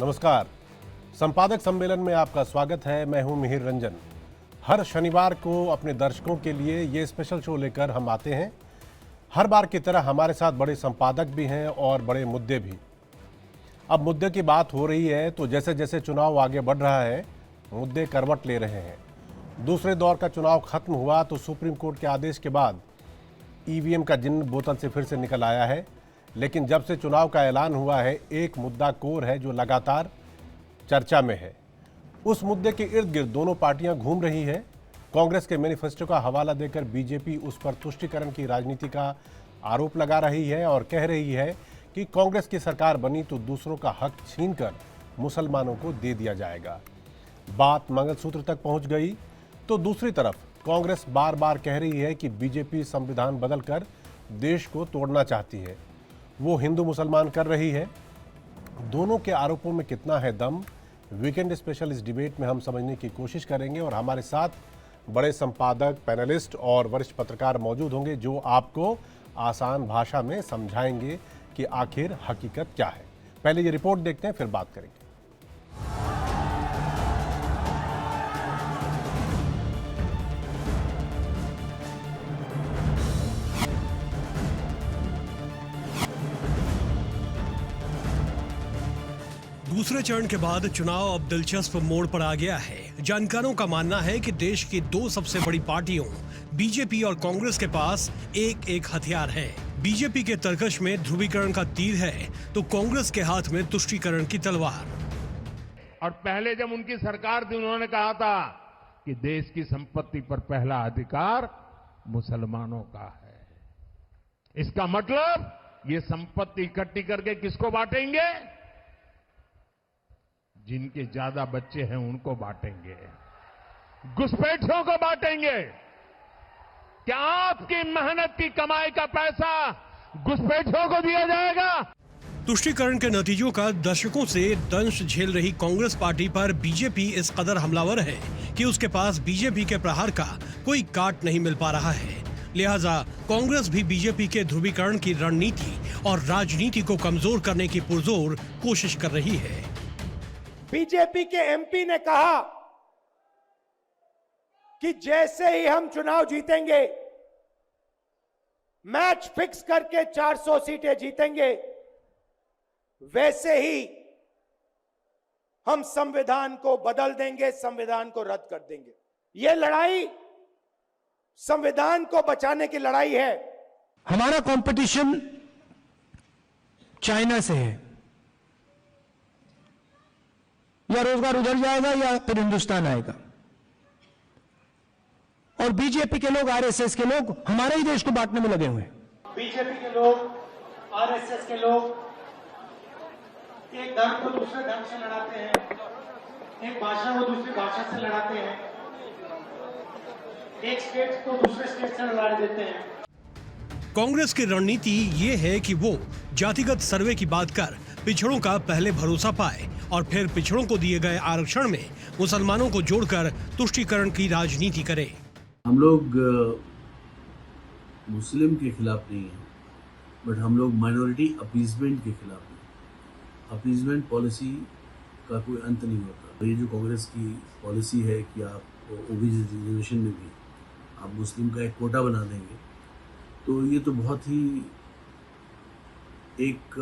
नमस्कार। संपादक सम्मेलन में आपका स्वागत है। मैं हूं मिहिर रंजन। हर शनिवार को अपने दर्शकों के लिए ये स्पेशल शो लेकर हम आते हैं। हर बार की तरह हमारे साथ बड़े संपादक भी हैं और बड़े मुद्दे भी। अब मुद्दे की बात हो रही है तो जैसे जैसे चुनाव आगे बढ़ रहा है, मुद्दे करवट ले रहे हैं। दूसरे दौर का चुनाव खत्म हुआ तो सुप्रीम कोर्ट के आदेश के बाद ईवीएम का जिन्न बोतल से फिर से निकल आया है। लेकिन जब से चुनाव का ऐलान हुआ है, एक मुद्दा कोर है जो लगातार चर्चा में है। उस मुद्दे के इर्द गिर्द दोनों पार्टियां घूम रही है। कांग्रेस के मैनिफेस्टो का हवाला देकर बीजेपी उस पर तुष्टीकरण की राजनीति का आरोप लगा रही है और कह रही है कि कांग्रेस की सरकार बनी तो दूसरों का हक छीनकर मुसलमानों को दे दिया जाएगा। बात मंगलसूत्र तक पहुंच गई तो दूसरी तरफ कांग्रेस बार बार कह रही है कि बीजेपी संविधान बदलकर देश को तोड़ना चाहती है, वो हिंदू मुसलमान कर रही है। दोनों के आरोपों में कितना है दम, वीकेंड स्पेशल इस डिबेट में हम समझने की कोशिश करेंगे और हमारे साथ बड़े संपादक, पैनलिस्ट और वरिष्ठ पत्रकार मौजूद होंगे जो आपको आसान भाषा में समझाएंगे कि आखिर हकीकत क्या है। पहले ये रिपोर्ट देखते हैं, फिर बात करेंगे। दूसरे चरण के बाद चुनाव अब दिलचस्प मोड़ पर आ गया है। जानकारों का मानना है कि देश की दो सबसे बड़ी पार्टियों बीजेपी और कांग्रेस के पास एक एक हथियार है। बीजेपी के तरकश में ध्रुवीकरण का तीर है तो कांग्रेस के हाथ में तुष्टीकरण की तलवार। और पहले जब उनकी सरकार थी उन्होंने कहा था कि देश की संपत्ति पर पहला अधिकार मुसलमानों का है। इसका मतलब ये संपत्ति इकट्ठी करके किसको बांटेंगे? जिनके ज्यादा बच्चे हैं उनको बांटेंगे, घुसपैठियों को बांटेंगे। क्या आपकी मेहनत की कमाई का पैसा घुसपैठियों को दिया जाएगा? तुष्टीकरण के नतीजों का दशकों से दंश झेल रही कांग्रेस पार्टी पर बीजेपी इस कदर हमलावर है कि उसके पास बीजेपी के प्रहार का कोई काट नहीं मिल पा रहा है। लिहाजा कांग्रेस भी बीजेपी के ध्रुवीकरण की रणनीति और राजनीति को कमजोर करने की पुरजोर कोशिश कर रही है। बीजेपी के एमपी ने कहा कि जैसे ही हम चुनाव जीतेंगे, मैच फिक्स करके 400 सीटें जीतेंगे, वैसे ही हम संविधान को बदल देंगे, संविधान को रद्द कर देंगे। यह लड़ाई संविधान को बचाने की लड़ाई है। हमारा कंपटीशन चाइना से है। या रोजगार उधर जाएगा या फिर हिंदुस्तान आएगा। और बीजेपी के लोग, आरएसएस के लोग हमारे ही देश को बांटने में लगे हुए हैं। बीजेपी के लोग, आरएसएस के लोग एक धर्म को दूसरे धर्म से लड़ाते हैं, एक भाषा को दूसरी भाषा से लड़ाते हैं, एक स्टेट को दूसरे स्टेट से लड़ा देते हैं। कांग्रेस की रणनीति ये है कि वो जातिगत सर्वे की बात कर पिछड़ों का पहले भरोसा पाए और फिर पिछड़ों को दिए गए आरक्षण में मुसलमानों को जोड़कर तुष्टीकरण की राजनीति करे। हम लोग मुस्लिम के खिलाफ नहीं हैं, बट हम लोग माइनॉरिटी अपीजमेंट के खिलाफ हैं। अपीजमेंट पॉलिसी का कोई अंत नहीं होता। ये जो कांग्रेस की पॉलिसी है कि आप ओबीसी रिजर्वेशन में भी आप मुस्लिम का एक कोटा बना देंगे, तो ये तो बहुत ही एक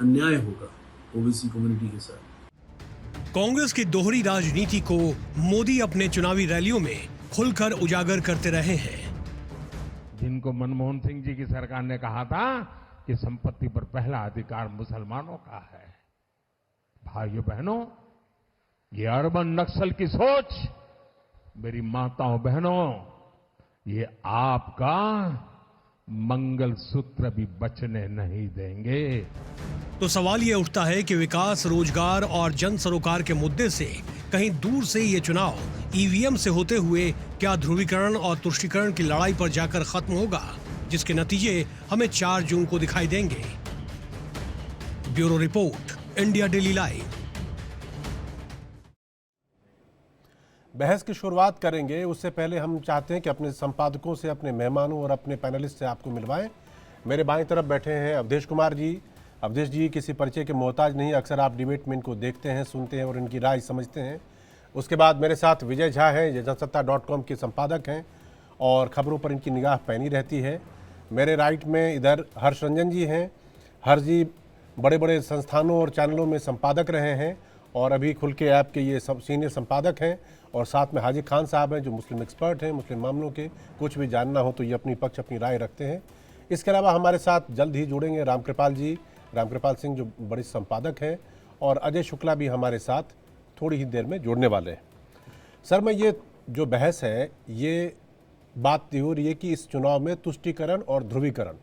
अन्याय होगा ओबीसी कम्युनिटी के साथ। कांग्रेस की दोहरी राजनीति को मोदी अपने चुनावी रैलियों में खुलकर उजागर करते रहे हैं। जिनको मनमोहन सिंह जी की सरकार ने कहा था कि संपत्ति पर पहला अधिकार मुसलमानों का है। भाइयों बहनों, ये अर्बन नक्सल की सोच, मेरी माताओं बहनों, ये आपका मंगलसूत्र भी बचने नहीं देंगे। तो सवाल ये उठता है कि विकास, रोजगार और जन सरोकार के मुद्दे से कहीं दूर से ये चुनाव ईवीएम से होते हुए क्या ध्रुवीकरण और तुष्टीकरण की लड़ाई पर जाकर खत्म होगा, जिसके नतीजे हमें 4 जून को दिखाई देंगे। Bureau report, India daily live. बहस की शुरुआत करेंगे उससे पहले हम चाहते हैं कि अपने संपादकों से, अपने मेहमानों और अपने पैनलिस्ट से आपको मिलवाएं। मेरे बाईं तरफ बैठे हैं अवधेश कुमार जी, अवधेश जी किसी परिचय के मोहताज नहीं, अक्सर आप डिबेट में इनको देखते हैं, सुनते हैं और इनकी राय समझते हैं। उसके बाद मेरे साथ विजय झा हैं, ये जनसत्ता.com के संपादक हैं और खबरों पर इनकी निगाह पैनी रहती है। मेरे राइट में इधर हर्ष रंजन जी हैं। हर्ष जी बड़े बड़े संस्थानों और चैनलों में संपादक रहे हैं और अभी खुल के ऐप के ये सब सीनियर संपादक हैं। और साथ में हाजी खान साहब हैं जो मुस्लिम एक्सपर्ट हैं, मुस्लिम मामलों के, कुछ भी जानना हो तो ये अपनी पक्ष अपनी राय रखते हैं। इसके अलावा हमारे साथ जल्द ही जुड़ेंगे रामकृपाल जी, रामकृपाल सिंह जो बड़े संपादक हैं, और अजय शुक्ला भी हमारे साथ थोड़ी ही देर में जुड़ने वाले हैं। सर, मैं ये जो बहस है, ये बात हो रही है कि इस चुनाव में तुष्टीकरण और ध्रुवीकरण,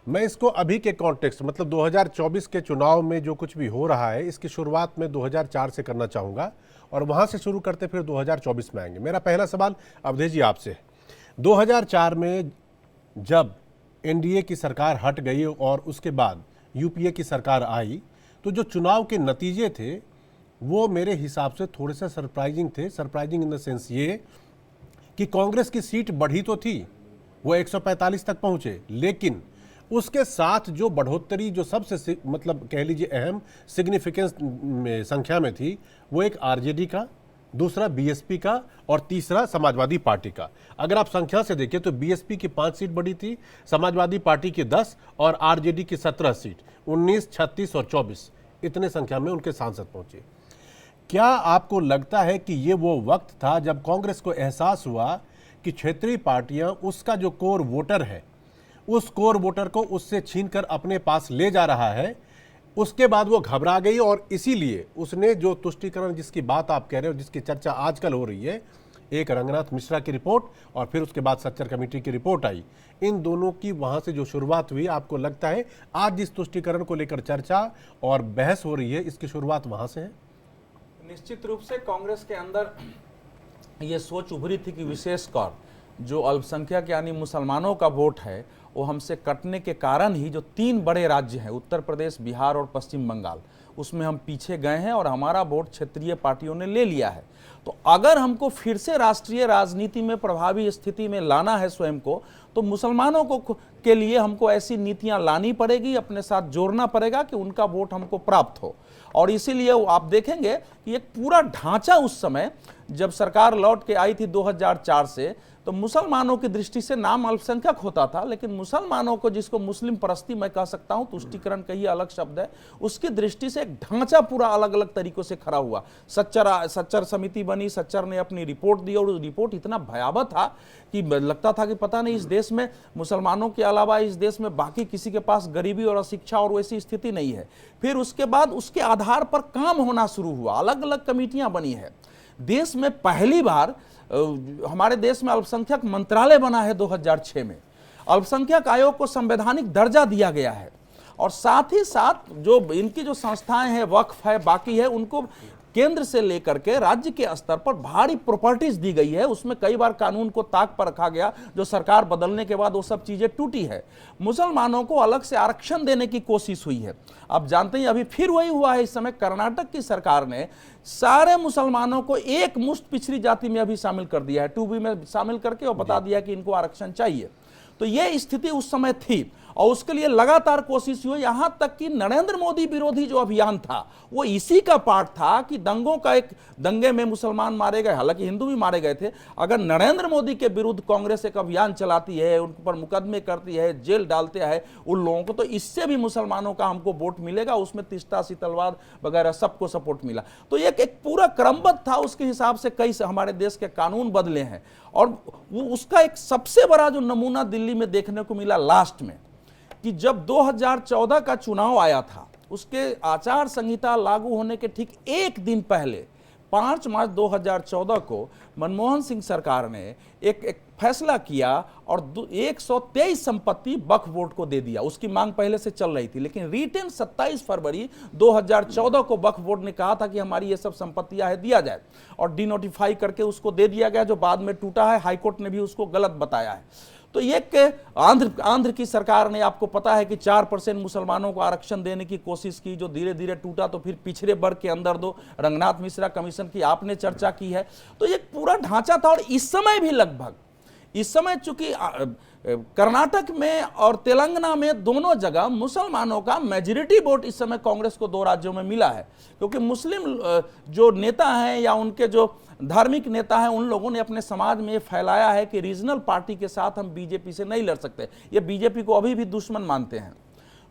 मैं इसको अभी के कॉन्टेक्स्ट मतलब 2024 के चुनाव में जो कुछ भी हो रहा है इसकी शुरुआत में 2004 से करना चाहूँगा और वहाँ से शुरू करते फिर 2024 में आएंगे। मेरा पहला सवाल अवधेश जी आपसे, 2004 में जब एनडीए की सरकार हट गई और उसके बाद यूपीए की सरकार आई, तो जो चुनाव के नतीजे थे वो मेरे हिसाब से थोड़े से सरप्राइजिंग थे। सरप्राइजिंग इन द सेंस ये कि कांग्रेस की सीट बढ़ी तो थी, वो 145 तक पहुंचे, लेकिन उसके साथ जो बढ़ोतरी जो सबसे मतलब कह लीजिए अहम सिग्निफिकेंस संख्या में थी, वो एक आरजेडी का, दूसरा बीएसपी का और तीसरा समाजवादी पार्टी का। अगर आप संख्या से देखिए तो बीएसपी की 5 सीट बढ़ी थी, समाजवादी पार्टी की 10 और आरजेडी की 17 सीट, 19, 36 और 24 इतने संख्या में उनके सांसद पहुंचे। क्या आपको लगता है कि ये वो वक्त था जब कांग्रेस को एहसास हुआ कि क्षेत्रीय पार्टियां उसका जो कोर वोटर है, उस कोर वोटर को उससे छीनकर अपने पास ले जा रहा है? उसके बाद वो घबरा गई और इसीलिए उसने जो तुष्टीकरण जिसकी बात आप कह रहे हो, जिसकी चर्चा आजकल हो रही है, एक रंगनाथ मिश्रा की रिपोर्ट और फिर उसके बाद सच्चर कमेटी की रिपोर्ट आई, इन दोनों की वहां से जो शुरुआत हुई, आपको लगता है आज जिस तुष्टीकरण को लेकर चर्चा और बहस हो रही है इसकी शुरुआत वहां से है? निश्चित रूप से कांग्रेस के अंदर ये सोच उभरी थी कि विशेषकर जो अल्पसंख्यक यानी मुसलमानों का वोट है वो हमसे कटने के कारण ही जो 3 बड़े राज्य हैं, उत्तर प्रदेश, बिहार और पश्चिम बंगाल, उसमें हम पीछे गए हैं और हमारा वोट क्षेत्रीय पार्टियों ने ले लिया है। तो अगर हमको फिर से राष्ट्रीय राजनीति में प्रभावी स्थिति में लाना है स्वयं को, तो मुसलमानों को के लिए हमको ऐसी नीतियां लानी पड़ेगी, अपने साथ जोड़ना पड़ेगा कि उनका वोट हमको प्राप्त हो। और इसीलिए आप देखेंगे कि एक पूरा ढांचा उस समय जब सरकार लौट के आई थी 2004 से, तो मुसलमानों की दृष्टि से नाम अल्पसंख्यक होता था, लेकिन मुसलमानों को, जिसको मुस्लिम परस्ती मैं कह सकता हूं, तुष्टीकरण कही अलग शब्द है, उसकी दृष्टि से एक ढांचा पूरा अलग अलग तरीकों से खड़ा हुआ। सच्चर समिति बनी, सच्चर ने अपनी रिपोर्ट दी और रिपोर्ट इतना भयावह था कि लगता था कि पता नहीं इस देश में मुसलमानों के अलावा इस देश में बाकी किसी के पास गरीबी और अशिक्षा और वैसी स्थिति नहीं है। फिर उसके बाद उसके आधार पर काम होना शुरू हुआ, अलग अलग कमेटियां बनी है। देश में पहली बार हमारे देश में अल्पसंख्यक मंत्रालय बना है 2006 में। अल्पसंख्यक आयोग को संवैधानिक दर्जा दिया गया है और साथ ही साथ जो इनकी जो संस्थाएं हैं, वक्फ है, बाकी है, उनको केंद्र से लेकर के राज्य के स्तर पर भारी प्रॉपर्टीज दी गई है। उसमें कई बार कानून को ताक पर रखा गया, जो सरकार बदलने के बाद वो सब चीजें टूटी है। मुसलमानों को अलग से आरक्षण देने की कोशिश हुई है। आप जानते हैं अभी फिर वही हुआ है। इस समय कर्नाटक की सरकार ने सारे मुसलमानों को एक मुश्त पिछड़ी जाति में अभी शामिल कर दिया है, 2B में शामिल करके और बता दिया कि इनको आरक्षण चाहिए। तो ये स्थिति उस समय थी और उसके लिए लगातार कोशिश हुई, यहां तक कि नरेंद्र मोदी विरोधी जो अभियान था वो इसी का पार्ट था कि दंगे में मुसलमान मारे गए, हालांकि हिंदू भी मारे गए थे। अगर नरेंद्र मोदी के विरुद्ध कांग्रेस एक अभियान चलाती है, उन पर मुकदमे करती है, जेल डालते हैं उन लोगों को, तो इससे भी मुसलमानों का हमको वोट मिलेगा। उसमें तिस्ता शीतलवाद वगैरह सबको सपोर्ट मिला। तो एक पूरा क्रमबद्ध था, उसके हिसाब से कई हमारे देश के कानून बदले हैं और वो उसका एक सबसे बड़ा जो नमूना दिल्ली में देखने को मिला लास्ट में, कि जब 2014 का चुनाव आया था, उसके आचार संहिता लागू होने के ठीक एक दिन पहले 5 मार्च 2014 को मनमोहन सिंह सरकार ने एक फैसला किया और 123 संपत्ति वक्फ बोर्ड को दे दिया। उसकी मांग पहले से चल रही थी, लेकिन रिटेन 27 फरवरी 2014 को वक्फ बोर्ड ने कहा था कि हमारी ये सब संपत्तियां है, दिया जाए, और डिनोटिफाई करके उसको दे दिया गया, जो बाद में टूटा है। हाईकोर्ट ने भी उसको गलत बताया है। तो एक आंध्र की सरकार ने, आपको पता है कि 4% मुसलमानों को आरक्षण देने की कोशिश की, जो धीरे धीरे टूटा। तो फिर पिछड़े वर्ग के अंदर दो रंगनाथ मिश्रा कमीशन की आपने चर्चा की है। तो एक पूरा ढांचा था और इस समय भी लगभग इस समय चूंकि कर्नाटक में और तेलंगाना में दोनों जगह मुसलमानों का मेजॉरिटी वोट इस समय कांग्रेस को 2 राज्यों में मिला है, क्योंकि मुस्लिम जो नेता हैं या उनके जो धार्मिक नेता हैं उन लोगों ने अपने समाज में फैलाया है कि रीजनल पार्टी के साथ हम बीजेपी से नहीं लड़ सकते। ये बीजेपी को अभी भी दुश्मन मानते हैं,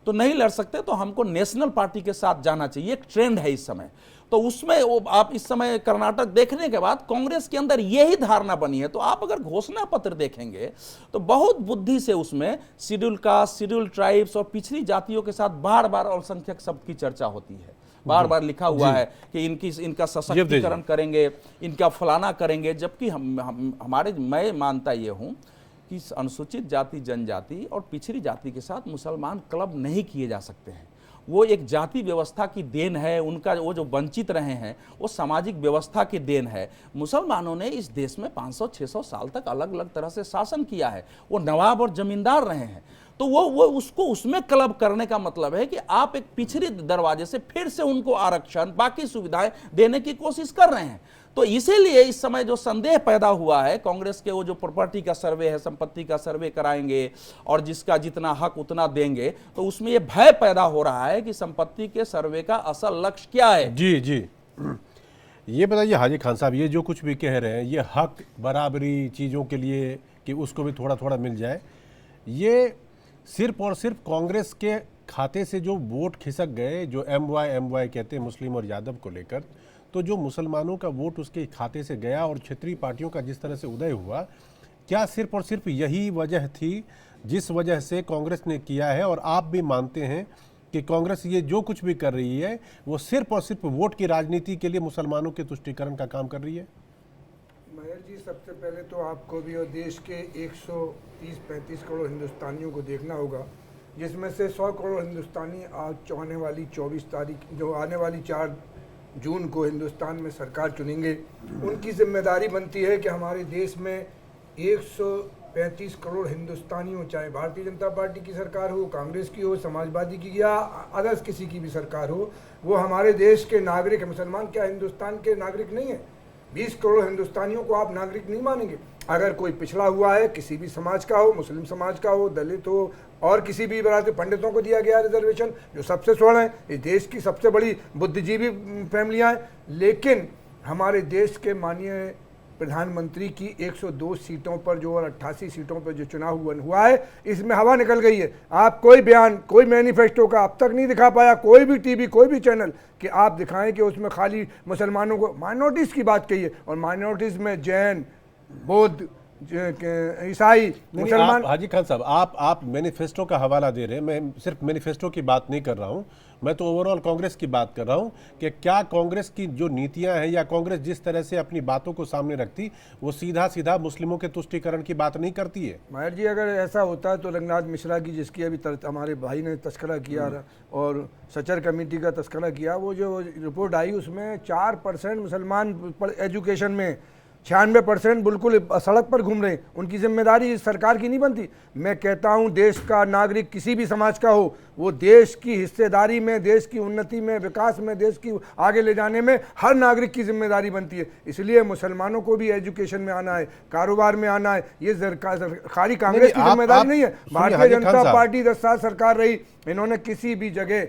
तो नहीं लड़ सकते, तो हमको नेशनल पार्टी के साथ जाना चाहिए। एक ट्रेंड है इस समय, तो उसमें वो आप इस समय कर्नाटक देखने के बाद कांग्रेस के अंदर यही धारणा बनी है। तो आप अगर घोषणा पत्र देखेंगे तो बहुत बुद्धि से उसमें शेड्यूल कास्ट, शेड्यूल ट्राइब्स और पिछड़ी जातियों के साथ बार बार अल्पसंख्यक शब्द की चर्चा होती है। बार बार लिखा हुआ है कि इनका सशक्तिकरण करेंगे, इनका फलाना करेंगे, जबकि मैं मानता ये हूं कि अनुसूचित जाति, जनजाति और पिछड़ी जाति के साथ मुसलमान क्लब नहीं किए जा सकते हैं। वो एक जाति व्यवस्था की देन है, उनका वो जो वंचित रहे हैं वो सामाजिक व्यवस्था की देन है। मुसलमानों ने इस देश में 500-600 साल तक अलग अलग तरह से शासन किया है, वो नवाब और जमींदार रहे हैं। तो वो उसको उसमें क्लब करने का मतलब है कि आप एक पिछड़े दरवाजे से फिर से उनको आरक्षण, बाकी सुविधाएं देने की कोशिश कर रहे हैं। तो इसीलिए इस समय जो संदेह पैदा हुआ है, कांग्रेस के वो जो प्रॉपर्टी का सर्वे है, संपत्ति का सर्वे कराएंगे और जिसका जितना हक उतना देंगे, तो उसमें ये भय पैदा हो रहा है कि संपत्ति के सर्वे का असल लक्ष्य क्या है। जी जी, ये बताइए हाजी खान साहब, ये जो कुछ भी कह रहे हैं, ये हक बराबरी चीज़ों के लिए कि उसको भी थोड़ा थोड़ा मिल जाए, ये सिर्फ और सिर्फ कांग्रेस के खाते से जो वोट खिसक गए, जो एमवाई कहते हैं मुस्लिम और यादव को लेकर, तो जो मुसलमानों का वोट उसके खाते से गया और क्षेत्रीय पार्टियों का जिस तरह से उदय हुआ, क्या सिर्फ और सिर्फ यही वजह थी जिस वजह से कांग्रेस ने किया है? और आप भी मानते हैं कि कांग्रेस ये जो कुछ भी कर रही है वो सिर्फ और सिर्फ वोट की राजनीति के लिए मुसलमानों के तुष्टीकरण का काम कर रही है? महेश जी, सबसे पहले तो आपको भी और देश के 130-135 करोड़ हिंदुस्तानियों को देखना होगा, जिसमें से 100 करोड़ हिंदुस्तानी आज आने वाली 24 तारीख, जो आने वाली 4 जून को हिंदुस्तान में सरकार चुनेंगे। उनकी जिम्मेदारी बनती है कि हमारे देश में 135 करोड़ हिंदुस्तानियों, चाहे भारतीय जनता पार्टी की सरकार हो, कांग्रेस की हो, समाजवादी की या अदर्स किसी की भी सरकार हो, वो हमारे देश के नागरिक है। मुसलमान क्या हिंदुस्तान के नागरिक नहीं है? 20 करोड़ हिंदुस्तानियों को आप नागरिक नहीं मानेंगे? अगर कोई पिछड़ा हुआ है, किसी भी समाज का हो, मुस्लिम समाज का हो, दलित हो और किसी भी बरादरी, पंडितों को दिया गया रिजर्वेशन जो सबसे स्वर्ण है, इस देश की सबसे बड़ी बुद्धिजीवी फैमिलियां हैं। लेकिन हमारे देश के माननीय प्रधानमंत्री की 102 सीटों पर जो और 88 सीटों पर जो चुनाव हुआ है, इसमें हवा निकल गई है। आप कोई बयान, कोई मैनिफेस्टो का अब तक नहीं दिखा पाया, कोई भी टीवी, कोई भी चैनल कि आप दिखाएं कि उसमें खाली मुसलमानों को, माइनॉरिटीज़ की बात कही है, और माइनॉरिटीज़ में जैन, बौद्ध, ईसाई, मुसलमान। हाजी खान साहब, आप मैनिफेस्टो का हवाला दे रहे हैं, मैं सिर्फ मैनिफेस्टो की बात नहीं कर रहा हूं, मैं तो ओवरऑल कांग्रेस की बात कर रहा हूं कि क्या कांग्रेस की जो नीतियां हैं या कांग्रेस जिस तरह से अपनी बातों को सामने रखती, वो सीधा सीधा मुस्लिमों के तुष्टीकरण की बात नहीं करती है? मायर जी, अगर ऐसा होता है तो रंगनाथ मिश्रा की, जिसकी अभी हमारे भाई ने तस्करा किया और सचर कमेटी का तस्करा किया, वो जो रिपोर्ट आई उसमें 4% मुसलमान एजुकेशन में, 96% बिल्कुल सड़क पर घूम रहे हैं। उनकी जिम्मेदारी सरकार की नहीं बनती? मैं कहता हूं देश का नागरिक किसी भी समाज का हो, वो देश की हिस्सेदारी में, देश की उन्नति में, विकास में, देश की आगे ले जाने में हर नागरिक की जिम्मेदारी बनती है। इसलिए मुसलमानों को भी एजुकेशन में आना है, कारोबार में आना है, ये खाली कांग्रेस की जिम्मेदारी नहीं है। भारतीय जनता पार्टी 10 साल सरकार रही, इन्होंने किसी भी जगह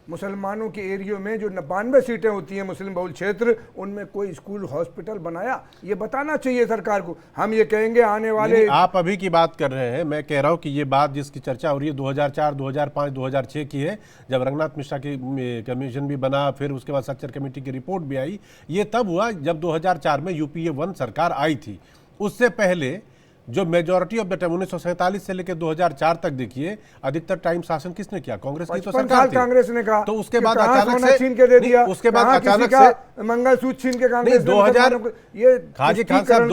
मुसलमानों के एरियो में जो 92 सीटें होती हैं मुस्लिम बहुल क्षेत्र, उनमें कोई स्कूल, हॉस्पिटल बनाया? ये बताना चाहिए सरकार को। हम ये कहेंगे आने वाले, आप अभी की बात कर रहे हैं, मैं कह रहा हूं कि ये बात जिसकी चर्चा हो रही है 2004, 2005, 2006 की है, जब रंगनाथ मिश्रा की कमीशन भी बना, फिर उसके बाद सच्चर कमेटी की रिपोर्ट भी आई। ये तब हुआ जब 2004 में UPA 1 सरकार आई थी। उससे पहले जो मेजॉरिटी ऑफ द टाइम 1947 से लेकर 2004 तक देखिए, अधिकतर टाइम शासन किसने किया? कांग्रेस की तो सरकार थी। कांग्रेस ने कहा, तो उसके बाद अचानक से छीन के दे दिया, उसके बाद अचानक से मंगलसूत्र छीन के कांग्रेस ने 2000, ये हाजी खान साहब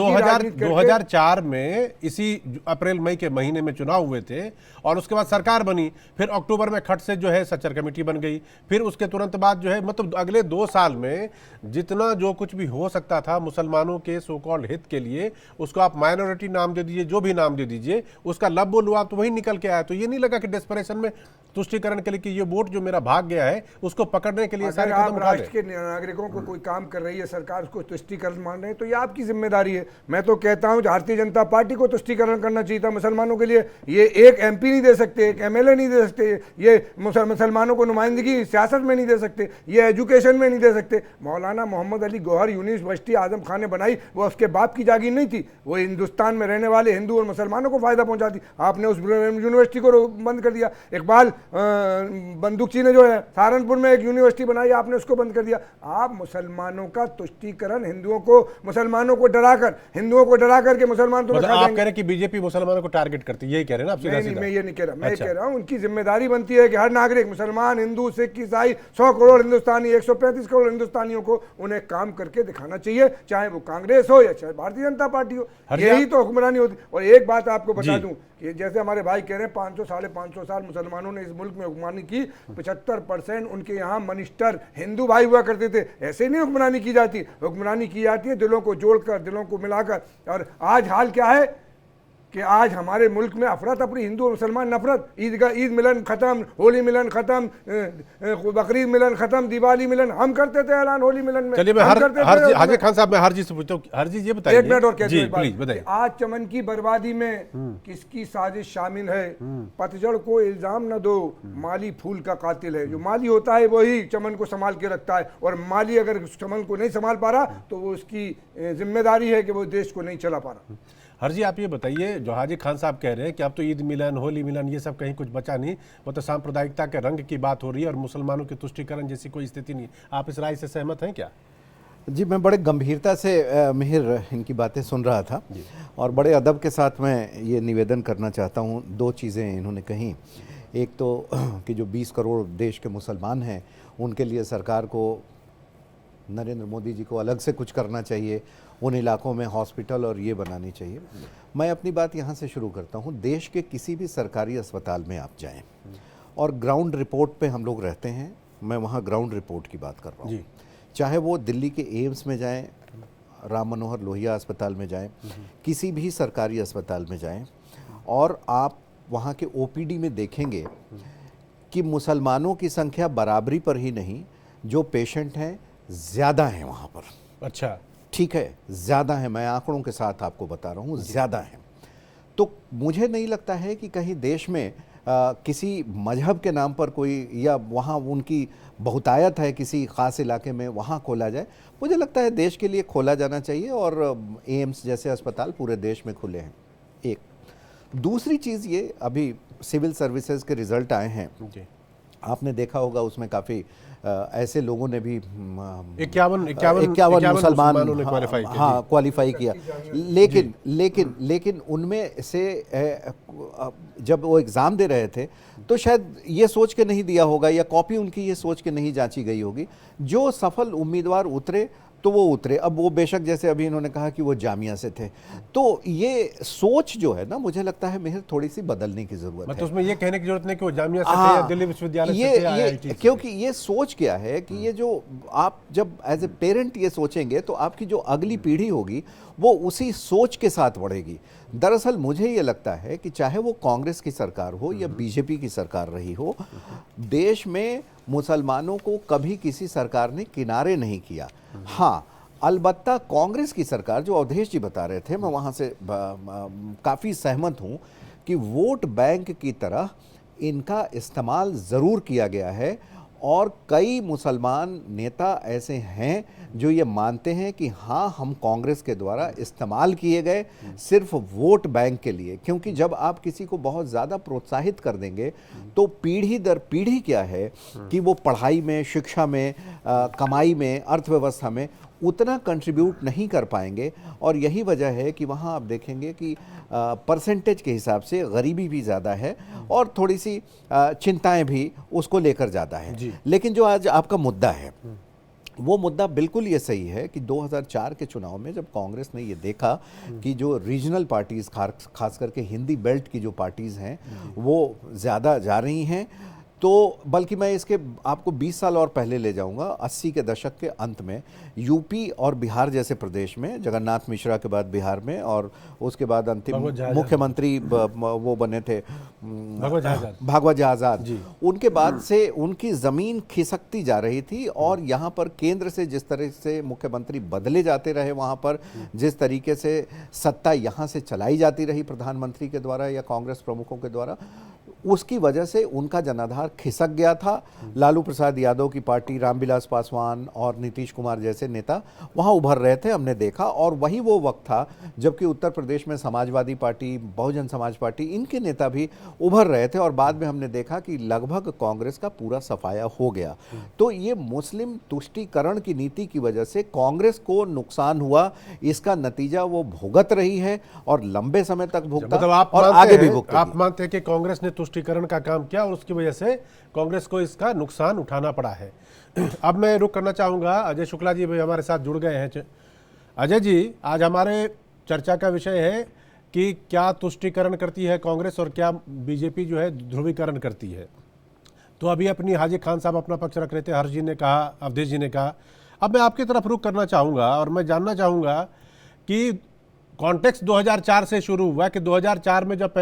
2004 में इसी अप्रैल मई के महीने में चुनाव हुए थे और उसके बाद सरकार बनी। फिर अक्टूबर में खट से जो है सच्चर कमेटी बन गई। फिर उसके तुरंत बाद जो है, मतलब अगले 2 साल में जितना जो कुछ भी हो सकता था मुसलमानों के सो कॉल्ड हित के लिए, उसको आप माइनॉरिटी नाम दे दीजिए, जो भी नाम दे दीजिए, उसका लब लुआब तो वही निकल के आया। तो ये नहीं लगा कि डेस्परेशन में तुष्टीकरण के लिए कि ये वोट जो मेरा भाग गया है उसको पकड़ने के लिए सारे कदम उठा राष्ट्र के नागरिकों को कोई काम कर रही है सरकार उसको तुष्टीकरण मान रहे हैं, तो ये आपकी जिम्मेदारी है। मैं तो कहता हूँ भारतीय जनता पार्टी को तुष्टीकरण करना चाहिए था मुसलमानों के लिए। ये एक MP नहीं दे सकते, एक MLA नहीं दे सकते, ये मुसलमानों को नुमाइंदगी सियासत में नहीं दे सकते, ये एजुकेशन में नहीं दे सकते। मौलाना मोहम्मद अली गौहर यूनिवर्सिटी आजम खान ने बनाई, वो उसके बाप की जागीर नहीं थी, वो हिंदुस्तान में रहने वाले हिंदू और मुसलमानों को फायदा पहुंचाती। आपने उस यूनिवर्सिटी को बंद कर दिया। इकबाल बंदूकची ने जो है सहारनपुर में एक यूनिवर्सिटी बनाई, आपने उसको बंद कर दिया। आप मुसलमानों का तुष्टीकरण, हिंदुओं को मुसलमानों को डराकर, हिंदुओं को डरा करके मुसलमान तो मतलब आप कह रहे हैं कि बीजेपी मुसलमानों को टारगेट करती है, यही कह रहे हैं ना आप? सीधा नहीं, सीधा मैं ये नहीं कह रहा, मैं अच्छा। कह रहा हूँ उनकी जिम्मेदारी बनती है कि हर नागरिक, मुसलमान, हिंदू, सिख, ईसाई, 100 करोड़ हिंदुस्तानी, 135 करोड़ हिंदुस्तानियों को उन्हें काम करके दिखाना चाहिए, चाहे वो कांग्रेस हो या चाहे भारतीय जनता पार्टी हो। यही तो हुक्मरानी होती। और एक बात आपको बता दूं कि जैसे हमारे भाई कह रहे हैं 500 साढ़े 500 साल मुसलमानों ने इस मुल्क में हुक्मरानी की, 75% उनके यहाँ मिनिस्टर हिंदू भाई हुआ करते थे। ऐसे नहीं हुक्मरानी की जाती, हुक्मरानी की जाती है दिलों को जोड़कर, दिलों को मिलाकर। और आज हाल क्या है कि आज हमारे मुल्क में अफरा तफरी, हिंदू और मुसलमान नफरत, ईद मिलन खत्म, होली मिलन खत्म, बकरीद मिलन खत्म, दिवाली मिलन हम करते थे ऐलान होली मिलन में। चलिए मैं हाजी खान साहब, मैं हरजी से पूछता हूँ, हरजी ये बताइए, एक मिनट और कहते जी प्लीज बताइए। आज चमन की बर्बादी में किसकी साजिश शामिल है? पतझड़ को इल्जाम न दो, माली फूल का कातिल है। जो माली होता है वही चमन को संभाल के रखता है, और माली अगर चमन को नहीं संभाल पा रहा तो वो उसकी जिम्मेदारी है कि वो देश को नहीं चला पा रहा। हरजी आप ये बताइए, जो हाजी खान साहब कह रहे हैं कि अब तो ईद मिलन, होली मिलन, ये सब कहीं कुछ बचा नहीं, वो तो सांप्रदायिकता के रंग की बात हो रही है और मुसलमानों के तुष्टीकरण जैसी कोई स्थिति नहीं। आप इस राय से सहमत हैं क्या? जी, मैं बड़े गंभीरता से मिहिर इनकी बातें सुन रहा था और बड़े अदब के साथ मैं ये निवेदन करना चाहता हूँ। दो चीज़ें इन्होंने कहीं, एक तो कि जो 20 करोड़ देश के मुसलमान हैं उनके लिए सरकार को, नरेंद्र मोदी जी को अलग से कुछ करना चाहिए, उन इलाकों में हॉस्पिटल और ये बनानी चाहिए। मैं अपनी बात यहाँ से शुरू करता हूँ। देश के किसी भी सरकारी अस्पताल में आप जाएं और ग्राउंड रिपोर्ट पे हम लोग रहते हैं, मैं वहाँ ग्राउंड रिपोर्ट की बात कर रहा हूँ, चाहे वो दिल्ली के एम्स में जाएं, राम मनोहर लोहिया अस्पताल में जाएं, किसी भी सरकारी अस्पताल में जाएं, और आप वहाँ के OPD में देखेंगे कि मुसलमानों की संख्या बराबरी पर ही नहीं, जो पेशेंट हैं ज़्यादा हैं वहाँ पर। अच्छा, ठीक है, ज़्यादा है, मैं आंकड़ों के साथ आपको बता रहा हूँ, ज़्यादा है। तो मुझे नहीं लगता है कि कहीं देश में किसी मजहब के नाम पर कोई, या वहाँ उनकी बहुतायत है किसी ख़ास इलाके में, वहाँ खोला जाए। मुझे लगता है देश के लिए खोला जाना चाहिए, और एम्स जैसे अस्पताल पूरे देश में खुले हैं। एक दूसरी चीज़ ये, अभी सिविल सर्विसेज के रिज़ल्ट आए हैं, आपने देखा होगा उसमें काफ़ी ऐसे लोगों ने भी 51 मुसलमानों ने क्वालिफाई किया, लेकिन उनमें से जब वो एग्ज़ाम दे रहे थे तो शायद ये सोच के नहीं दिया होगा, या कॉपी उनकी ये सोच के नहीं जांची गई होगी, जो सफल उम्मीदवार उतरे तो वो उतरे। अब वो बेशक, जैसे अभी इन्होंने कहा कि वो जामिया से थे, तो ये सोच जो है ना, मुझे लगता है मिहिर थोड़ी सी बदलने की जरूरत है। तो उसमें ये कहने की जरूरत नहीं कि वो जामिया से थे या दिल्ली विश्वविद्यालय से थे या IIT से। क्योंकि ये सोच क्या है कि ये जो आप जब एज ए पेरेंट ये सोचेंगे तो आपकी जो अगली पीढ़ी होगी वो उसी सोच के साथ बढ़ेगी। दरअसल मुझे ये लगता है कि चाहे वो कांग्रेस की सरकार हो या बीजेपी की सरकार रही हो, देश में मुसलमानों को कभी किसी सरकार ने किनारे नहीं किया। हाँ, अलबत्ता कांग्रेस की सरकार, जो अवधेश जी बता रहे थे, मैं वहाँ से काफ़ी सहमत हूँ कि वोट बैंक की तरह इनका इस्तेमाल ज़रूर किया गया है, और कई मुसलमान नेता ऐसे हैं जो ये मानते हैं कि हाँ, हम कांग्रेस के द्वारा इस्तेमाल किए गए सिर्फ वोट बैंक के लिए। क्योंकि जब आप किसी को बहुत ज़्यादा प्रोत्साहित कर देंगे तो पीढ़ी दर पीढ़ी क्या है कि वो पढ़ाई में, शिक्षा में, कमाई में, अर्थव्यवस्था में उतना कंट्रीब्यूट नहीं कर पाएंगे। और यही वजह है कि वहाँ आप देखेंगे कि परसेंटेज के हिसाब से गरीबी भी ज़्यादा है और थोड़ी सी चिंताएं भी उसको लेकर ज़्यादा है। लेकिन जो आज आपका मुद्दा है, वो मुद्दा बिल्कुल ये सही है कि 2004 के चुनाव में जब कांग्रेस ने ये देखा कि जो रीजनल पार्टीज़, खास करके हिंदी बेल्ट की जो पार्टीज़ हैं वो ज़्यादा जा रही हैं, तो बल्कि मैं इसके आपको 20 साल और पहले ले जाऊंगा। 80 के दशक के अंत में यूपी और बिहार जैसे प्रदेश में, जगन्नाथ मिश्रा के बाद बिहार में, और उसके बाद अंतिम मुख्यमंत्री वो बने थे भागवत जी आजाद, उनके बाद से उनकी जमीन खिसकती जा रही थी। और यहाँ पर केंद्र से जिस तरह से मुख्यमंत्री बदले जाते रहे, वहाँ पर जिस तरीके से सत्ता यहाँ से चलाई जाती रही प्रधानमंत्री के द्वारा या कांग्रेस प्रमुखों के द्वारा, उसकी वजह से उनका जनाधार खिसक गया था। लालू प्रसाद यादव की पार्टी, रामविलास पासवान और नीतीश कुमार जैसे नेता वहां उभर रहे थे, हमने देखा। और वही वो वक्त था जबकि उत्तर प्रदेश में समाजवादी पार्टी, बहुजन समाज पार्टी, इनके नेता भी उभर रहे थे। और बाद में हमने देखा कि लगभग कांग्रेस का पूरा सफाया हो गया। तो ये मुस्लिम तुष्टीकरण की नीति की वजह से कांग्रेस को नुकसान हुआ, इसका नतीजा वो भुगत रही है और लंबे समय तक भुगता, मतलब और आगे भी भुगतेगी। आप मानते हैं कि कांग्रेस ने तुष्टीकरण का काम किया और उसकी वजह से कांग्रेस को इसका नुकसान उठाना पड़ा है। अब मैं रुक करना चाहूंगा, अजय शुक्ला जी भी हमारे साथ जुड़ गए हैं। अजय जी, आज हमारे चर्चा का विषय है कि क्या तुष्टीकरण करती है कांग्रेस और क्या बीजेपी जो है ध्रुवीकरण करती है। तो अभी अपनी हाजी खान साहब अपना पक्ष रख रहे थे, हर्ष जी ने कहा, अवधेश जी ने कहा। अब मैं आपकी तरफ रुक करना चाहूँगा और मैं जानना चाहूँगा कि कॉन्टेक्स्ट 2004 से शुरू हुआ कि 2004 में जब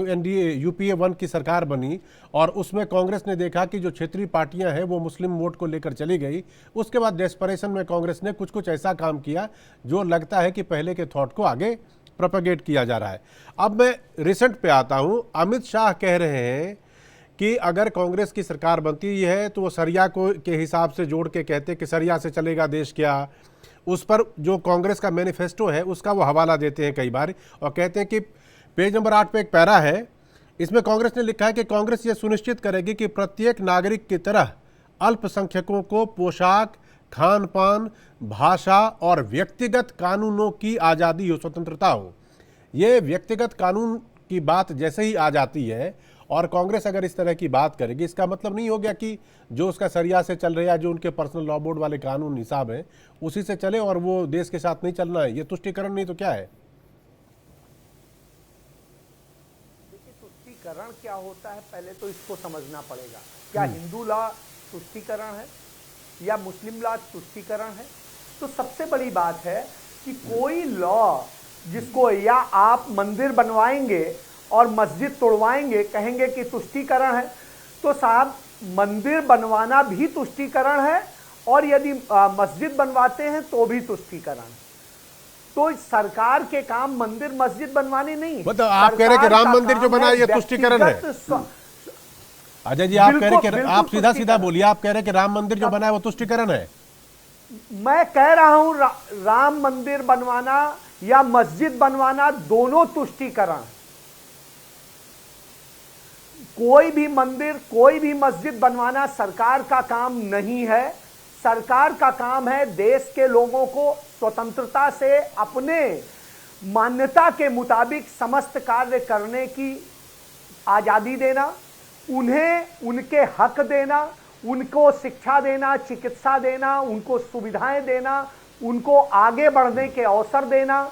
एनडीए यूपीए 1 की सरकार बनी और उसमें कांग्रेस ने देखा कि जो क्षेत्रीय पार्टियां हैं वो मुस्लिम वोट को लेकर चली गई। उसके बाद डेस्परेशन में कांग्रेस ने कुछ ऐसा काम किया जो लगता है कि पहले के थॉट को आगे प्रोपेगेट किया जा रहा है। अब मैं रिसेंट पे आता हूं। अमित शाह कह रहे हैं कि अगर कांग्रेस की सरकार बनती है तो वो सरिया को के हिसाब से जोड़ के कहते कि सरिया से चलेगा देश क्या। उस पर जो कांग्रेस का मैनिफेस्टो है उसका वो हवाला देते हैं कई बार और कहते हैं कि पेज नंबर 8 पे एक पैरा है, इसमें कांग्रेस ने लिखा है कि कांग्रेस ये सुनिश्चित करेगी कि प्रत्येक नागरिक की तरह अल्पसंख्यकों को पोशाक, खान पान, भाषा और व्यक्तिगत कानूनों की आज़ादी हो, स्वतंत्रता हो। ये व्यक्तिगत कानून की बात जैसे ही आ जाती है और कांग्रेस अगर इस तरह की बात करेगी, इसका मतलब नहीं हो गया कि जो उसका सरिया से चल रहा है, जो उनके पर्सनल लॉ बोर्ड वाले कानून हिसाब है उसी से चले और वो देश के साथ नहीं चलना है। ये तुष्टीकरण नहीं तो क्या है? देखिए, तुष्टीकरण क्या होता है पहले तो इसको समझना पड़ेगा। क्या हिंदू लॉ तुष्टीकरण है या मुस्लिम लॉ तुष्टीकरण है? तो सबसे बड़ी बात है कि कोई लॉ जिसको या आप मंदिर बनवाएंगे और मस्जिद तोड़वाएंगे कहेंगे कि तुष्टीकरण है, तो साहब मंदिर बनवाना भी तुष्टीकरण है और यदि मस्जिद बनवाते हैं तो भी तुष्टीकरण है। तो सरकार के काम मंदिर मस्जिद बनवाने नहीं, मतलब आप कह रहे हैं कि राम मंदिर जो बना ये तुष्टीकरण है। अजय जी, आप कह रहे हैं कि आप सीधा सीधा बोलिए, आप कह रहे हैं कि राम मंदिर जो बना है वो तुष्टीकरण है। मैं कह रहा हूं राम मंदिर बनवाना या मस्जिद बनवाना दोनों तुष्टीकरण। कोई भी मंदिर, कोई भी मस्जिद बनवाना सरकार का काम नहीं है। सरकार का काम है देश के लोगों को स्वतंत्रता से अपने मान्यता के मुताबिक समस्त कार्य करने की आज़ादी देना, उन्हें उनके हक देना, उनको शिक्षा देना, चिकित्सा देना, उनको सुविधाएं देना, उनको आगे बढ़ने के अवसर देना,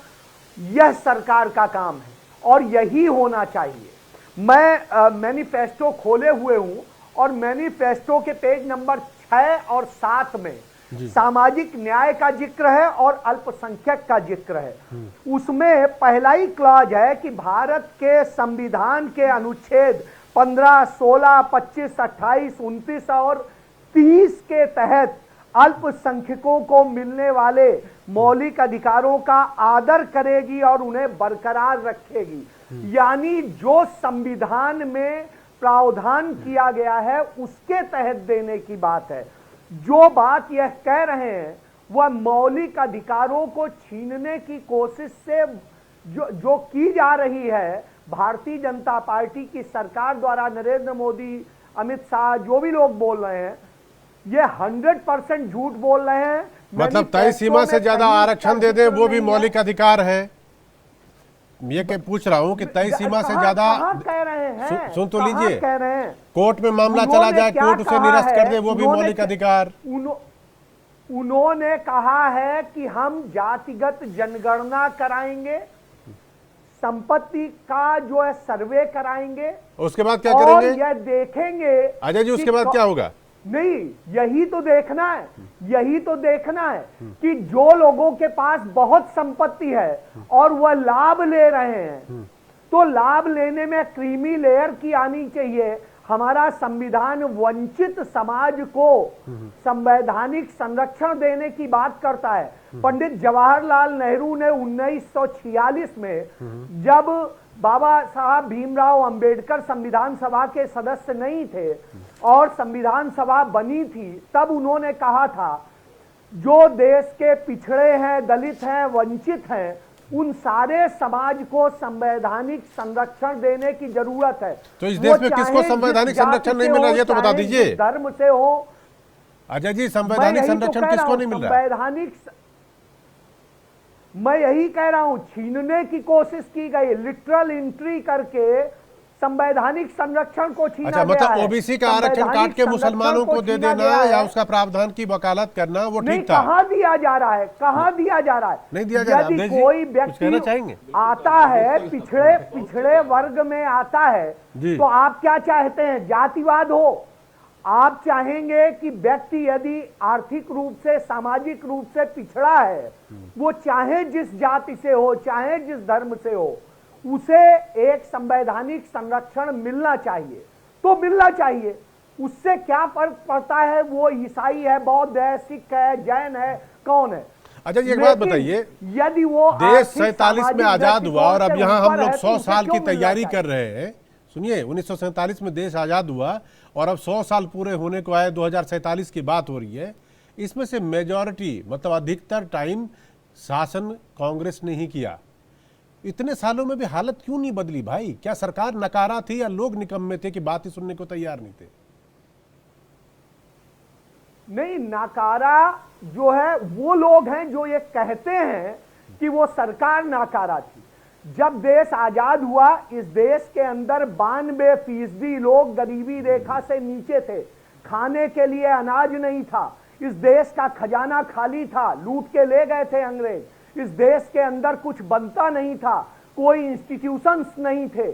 यह सरकार का काम है और यही होना चाहिए। मैं मैनिफेस्टो खोले हुए हूं और मैनिफेस्टो के पेज नंबर 6 और 7 में सामाजिक न्याय का जिक्र है और अल्पसंख्यक का जिक्र है। उसमें पहला ही क्लॉज है कि भारत के संविधान के अनुच्छेद 15, 16, 25, 28, 29 और 30 के तहत अल्पसंख्यकों को मिलने वाले मौलिक अधिकारों का आदर करेगी और उन्हें बरकरार रखेगी। यानी जो संविधान में प्रावधान किया गया है उसके तहत देने की बात है। जो बात यह कह रहे हैं वह मौलिक अधिकारों को छीनने की कोशिश से जो की जा रही है भारतीय जनता पार्टी की सरकार द्वारा, नरेंद्र मोदी, अमित शाह, जो भी लोग बोल रहे हैं, ये 100% झूठ बोल रहे हैं। मतलब तय सीमा से ज्यादा आरक्षण दे दे वो भी मौलिक अधिकार है। ये क्या पूछ रहा हूँ कि तय सीमा से ज्यादा कह रहे हैं, सुन तो लीजिए, कह रहे हैं कोर्ट में मामला चला जाए, कोर्ट उसे निरस्त कर दे, वो भी मौलिक अधिकार। उन्होंने कहा है कि हम जातिगत जनगणना कराएंगे, संपत्ति का जो है सर्वे कराएंगे। उसके बाद क्या और करेंगे यह देखेंगे अजय जी, उसके बाद क्या होगा? नहीं, यही तो देखना है, यही तो देखना है कि जो लोगों के पास बहुत संपत्ति है और वह लाभ ले रहे हैं, तो लाभ लेने में क्रीमी लेयर की आनी चाहिए। हमारा संविधान वंचित समाज को संवैधानिक संरक्षण देने की बात करता है। पंडित जवाहरलाल नेहरू ने 1946 में, जब बाबा साहब भीमराव अंबेडकर संविधान सभा के सदस्य नहीं थे और संविधान सभा बनी थी, तब उन्होंने कहा था जो देश के पिछड़े हैं, दलित हैं, वंचित हैं, उन सारे समाज को संवैधानिक संरक्षण देने की जरूरत है। तो इस देश में किसको संवैधानिक संरक्षण नहीं मिल रहा, ये तो बता दीजिए। धर्म से हो। अजय जी, संवैधानिक संरक्षण किसको नहीं मिल रहा? संवैधानिक, मैं यही कह रहा हूं, छीनने की कोशिश की गई, लिटरल एंट्री करके संवैधानिक संरक्षण को छीना अच्छा, गया मतलब है। ओबीसी का आरक्षण काट के मुसलमानों को दे देना या उसका प्रावधान की वकालत करना, वो ठीक था? कहां दिया जा रहा है, कहां दिया जा रहा है? नहीं दिया जा रहा। यदि कोई व्यक्ति आता है पिछड़े वर्ग में आता है, तो आप क्या चाहते हैं? जातिवाद हो? आप चाहेंगे कि व्यक्ति यदि आर्थिक रूप से, सामाजिक रूप से पिछड़ा है, वो चाहे जिस जाति से हो, चाहे जिस धर्म से हो, उसे एक संवैधानिक संरक्षण मिलना चाहिए, तो मिलना चाहिए। उससे क्या फर्क पड़ता है वो ईसाई है, बौद्ध है, सिख है, जैन है, कौन है? अच्छा जी, एक बात बताइए, यदि वो देश 47 में आजाद हुआ और अब यहाँ हम लोग 100 साल की तैयारी कर रहे हैं। सुनिए, 1947 में देश आजाद हुआ और अब 100 साल पूरे होने को आए, 2047 की बात हो रही है। इसमें से मेजॉरिटी, मतलब अधिकतर टाइम शासन कांग्रेस ने ही किया। इतने सालों में भी हालत क्यों नहीं बदली भाई? क्या सरकार नकारा थी या लोग निकम्मे थे कि बात ही सुनने को तैयार नहीं थे? नहीं, नाकारा जो है वो लोग हैं जो ये कहते हैं कि वो सरकार नाकारा थी। जब देश आजाद हुआ, इस देश के अंदर 92% लोग गरीबी रेखा से नीचे थे। खाने के लिए अनाज नहीं था, इस देश का खजाना खाली था, लूट के ले गए थे अंग्रेज। इस देश के अंदर कुछ बनता नहीं था, कोई इंस्टीट्यूशंस नहीं थे।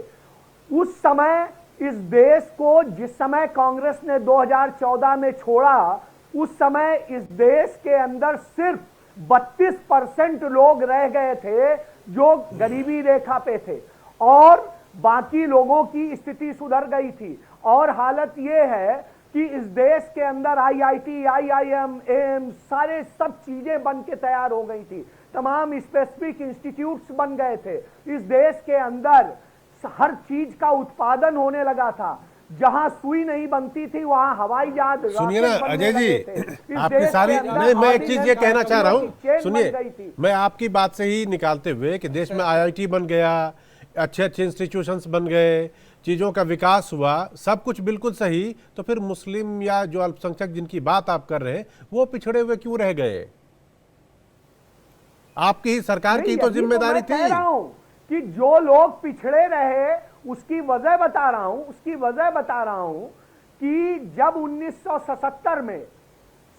उस समय इस देश को, जिस समय कांग्रेस ने 2014 में छोड़ा, उस समय इस देश के अंदर सिर्फ 32% लोग रह गए थे जो गरीबी रेखा पे थे और बाकी लोगों की स्थिति सुधर गई थी। और हालत ये है कि इस देश के अंदर IIT, IIM, एम्स, सारे सब चीजें बन के तैयार हो गई थी। तमाम स्पेसिफिक इंस्टीट्यूट्स बन गए थे। इस देश के अंदर हर चीज का उत्पादन होने लगा था। जहां सुई नहीं बनती थी वहां हवाई जहाज। सुनिए ना अजय जी, आपकी सारी, मैं एक चीज ये कहना चाह रहा हूँ, सुनिए, मैं आपकी बात से ही निकालते हुए कि देश में IIT बन गया, अच्छे अच्छे इंस्टीट्यूशंस बन गए, चीज़ों का विकास हुआ, सब कुछ बिल्कुल सही, तो फिर मुस्लिम या जो अल्पसंख्यक जिनकी बात आप कर रहे हैं वो पिछड़े हुए क्यों रह गए? आपकी ही सरकार की तो जिम्मेदारी थी। कह रहा हूं कि जो लोग पिछड़े रहे उसकी वजह बता रहा हूं कि जब 1977 में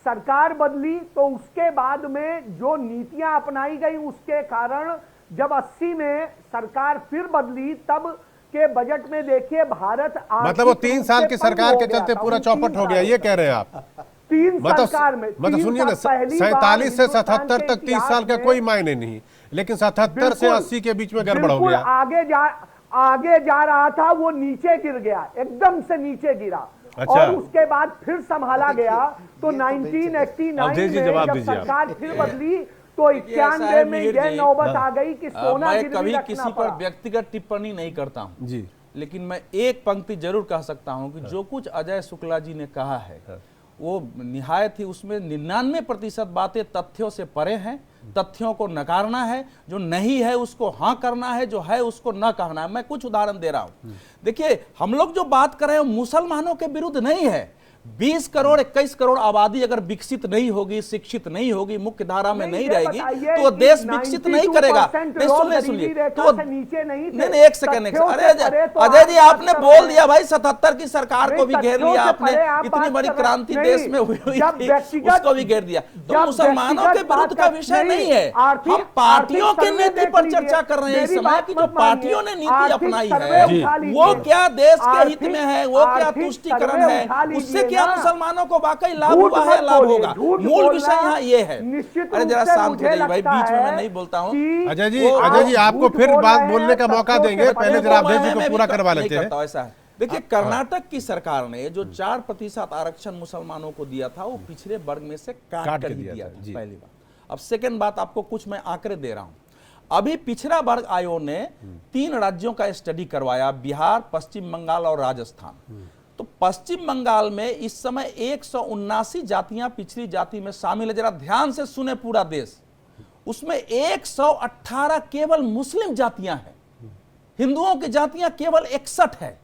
सरकार बदली तो उसके बाद में जो नीतियां अपनाई गई उसके कारण जब 80 में सरकार फिर बदली तब के बजट में देखिए भारत, मतलब वो 3 साल की सरकार के चलते पूरा चौपट हो गया, ये कह रहे हैं आप? 3 सरकार में, मतलब सुनिए ना, 47 से 77 तक 30 साल का कोई मायने नहीं, लेकिन 77 से 80 के बीच में गड़बड़ हो गया। आगे जा रहा था, वो नीचे गिर गया, एकदम से नीचे गिरा। अच्छा। और उसके बाद फिर संभाला गया तो 1989 में जब सरकार फिर बदली तो 91 में यह नौबत आ गई कि सोना मैं गिरवी कभी रखना किसी पड़ा। पर व्यक्तिगत टिप्पणी नहीं करता हूं जी, लेकिन मैं एक पंक्ति जरूर कह सकता हूं कि जो कुछ अजय शुक्ला जी ने कहा है वो निहायत ही, उसमें 99% बातें तथ्यों से परे हैं। तथ्यों को नकारना है, जो नहीं है उसको हाँ करना है, जो है उसको न कहना है। मैं कुछ उदाहरण दे रहा हूं। देखिए, हम लोग जो बात कर रहे हैं मुसलमानों के विरुद्ध नहीं है, 20 करोड़ 21 करोड़ आबादी अगर विकसित नहीं होगी, शिक्षित नहीं होगी, मुख्य धारा में नहीं रहेगी, तो वो देश विकसित नहीं करेगा। नहीं, सुनिए तो नहीं, एक सेकंड, अरे अजय जी आपने बोल दिया भाई 77 की सरकार को भी घेर लिया आपने, इतनी बड़ी क्रांति देश में हुई थी उसको भी घेर दिया। तो मुसलमानों के विरुद्ध का विषय नहीं है, हम पार्टियों की नीति पर चर्चा कर रहे हैं इस समय की जो पार्टियों ने नीति अपनाई है वो क्या देश के हित में है, वो क्या तुष्टीकरण है, उससे क्या मुसलमानों को वाकई लाभ हुआ है, लाभ होगा। मूल विषय यहाँ ये है। अरे जरा शांत हो जाइए भाई, बीच में मैं नहीं बोलता हूँ। अजय जी आपको फिर बात बोलने का मौका देंगे, पहले जरा अवधेश जी को पूरा करवा लेते हैं। ऐसा है, देखिए कर्नाटक की सरकार ने जो 4% आरक्षण मुसलमानों को दिया था वो पिछड़े वर्ग में से काट कर ही दिया था, पहली बात। अब सेकंड बात, आपको कुछ मैं आंकड़े दे रहा हूं। अभी पिछड़ा वर्ग आयोग ने 3 राज्यों का स्टडी करवाया, बिहार, पश्चिम बंगाल और राजस्थान। तो पश्चिम बंगाल में इस समय 179 जातियां पिछड़ी जाति में शामिल है। जरा ध्यान से सुने पूरा देश, उसमें 118 केवल मुस्लिम जातियां हैं, हिंदुओं की जातियां केवल 61 है।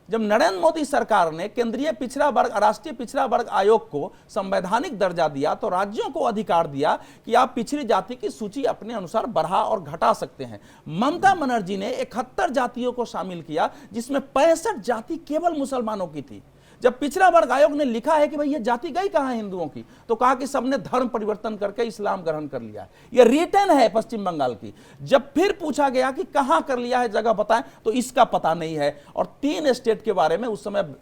जब नरेंद्र मोदी सरकार ने केंद्रीय पिछड़ा वर्ग, राष्ट्रीय पिछड़ा वर्ग आयोग को संवैधानिक दर्जा दिया तो राज्यों को अधिकार दिया कि आप पिछड़ी जाति की सूची अपने अनुसार बढ़ा और घटा सकते हैं। ममता बनर्जी ने 71 जातियों को शामिल किया जिसमें 65 जाति केवल मुसलमानों की थी। जब पिछड़ा वर्ग आयोग ने लिखा है कि भाई ये जाति गई कहां है हिंदुओं की, तो कहा कि सबने धर्म परिवर्तन करके इस्लाम ग्रहण कर लिया है। ये रिटर्न है पश्चिम बंगाल की। जब फिर पूछा गया कि कहां कर लिया है, जगह बताएं, तो इसका पता नहीं है। और 3 स्टेट के बारे में उस समय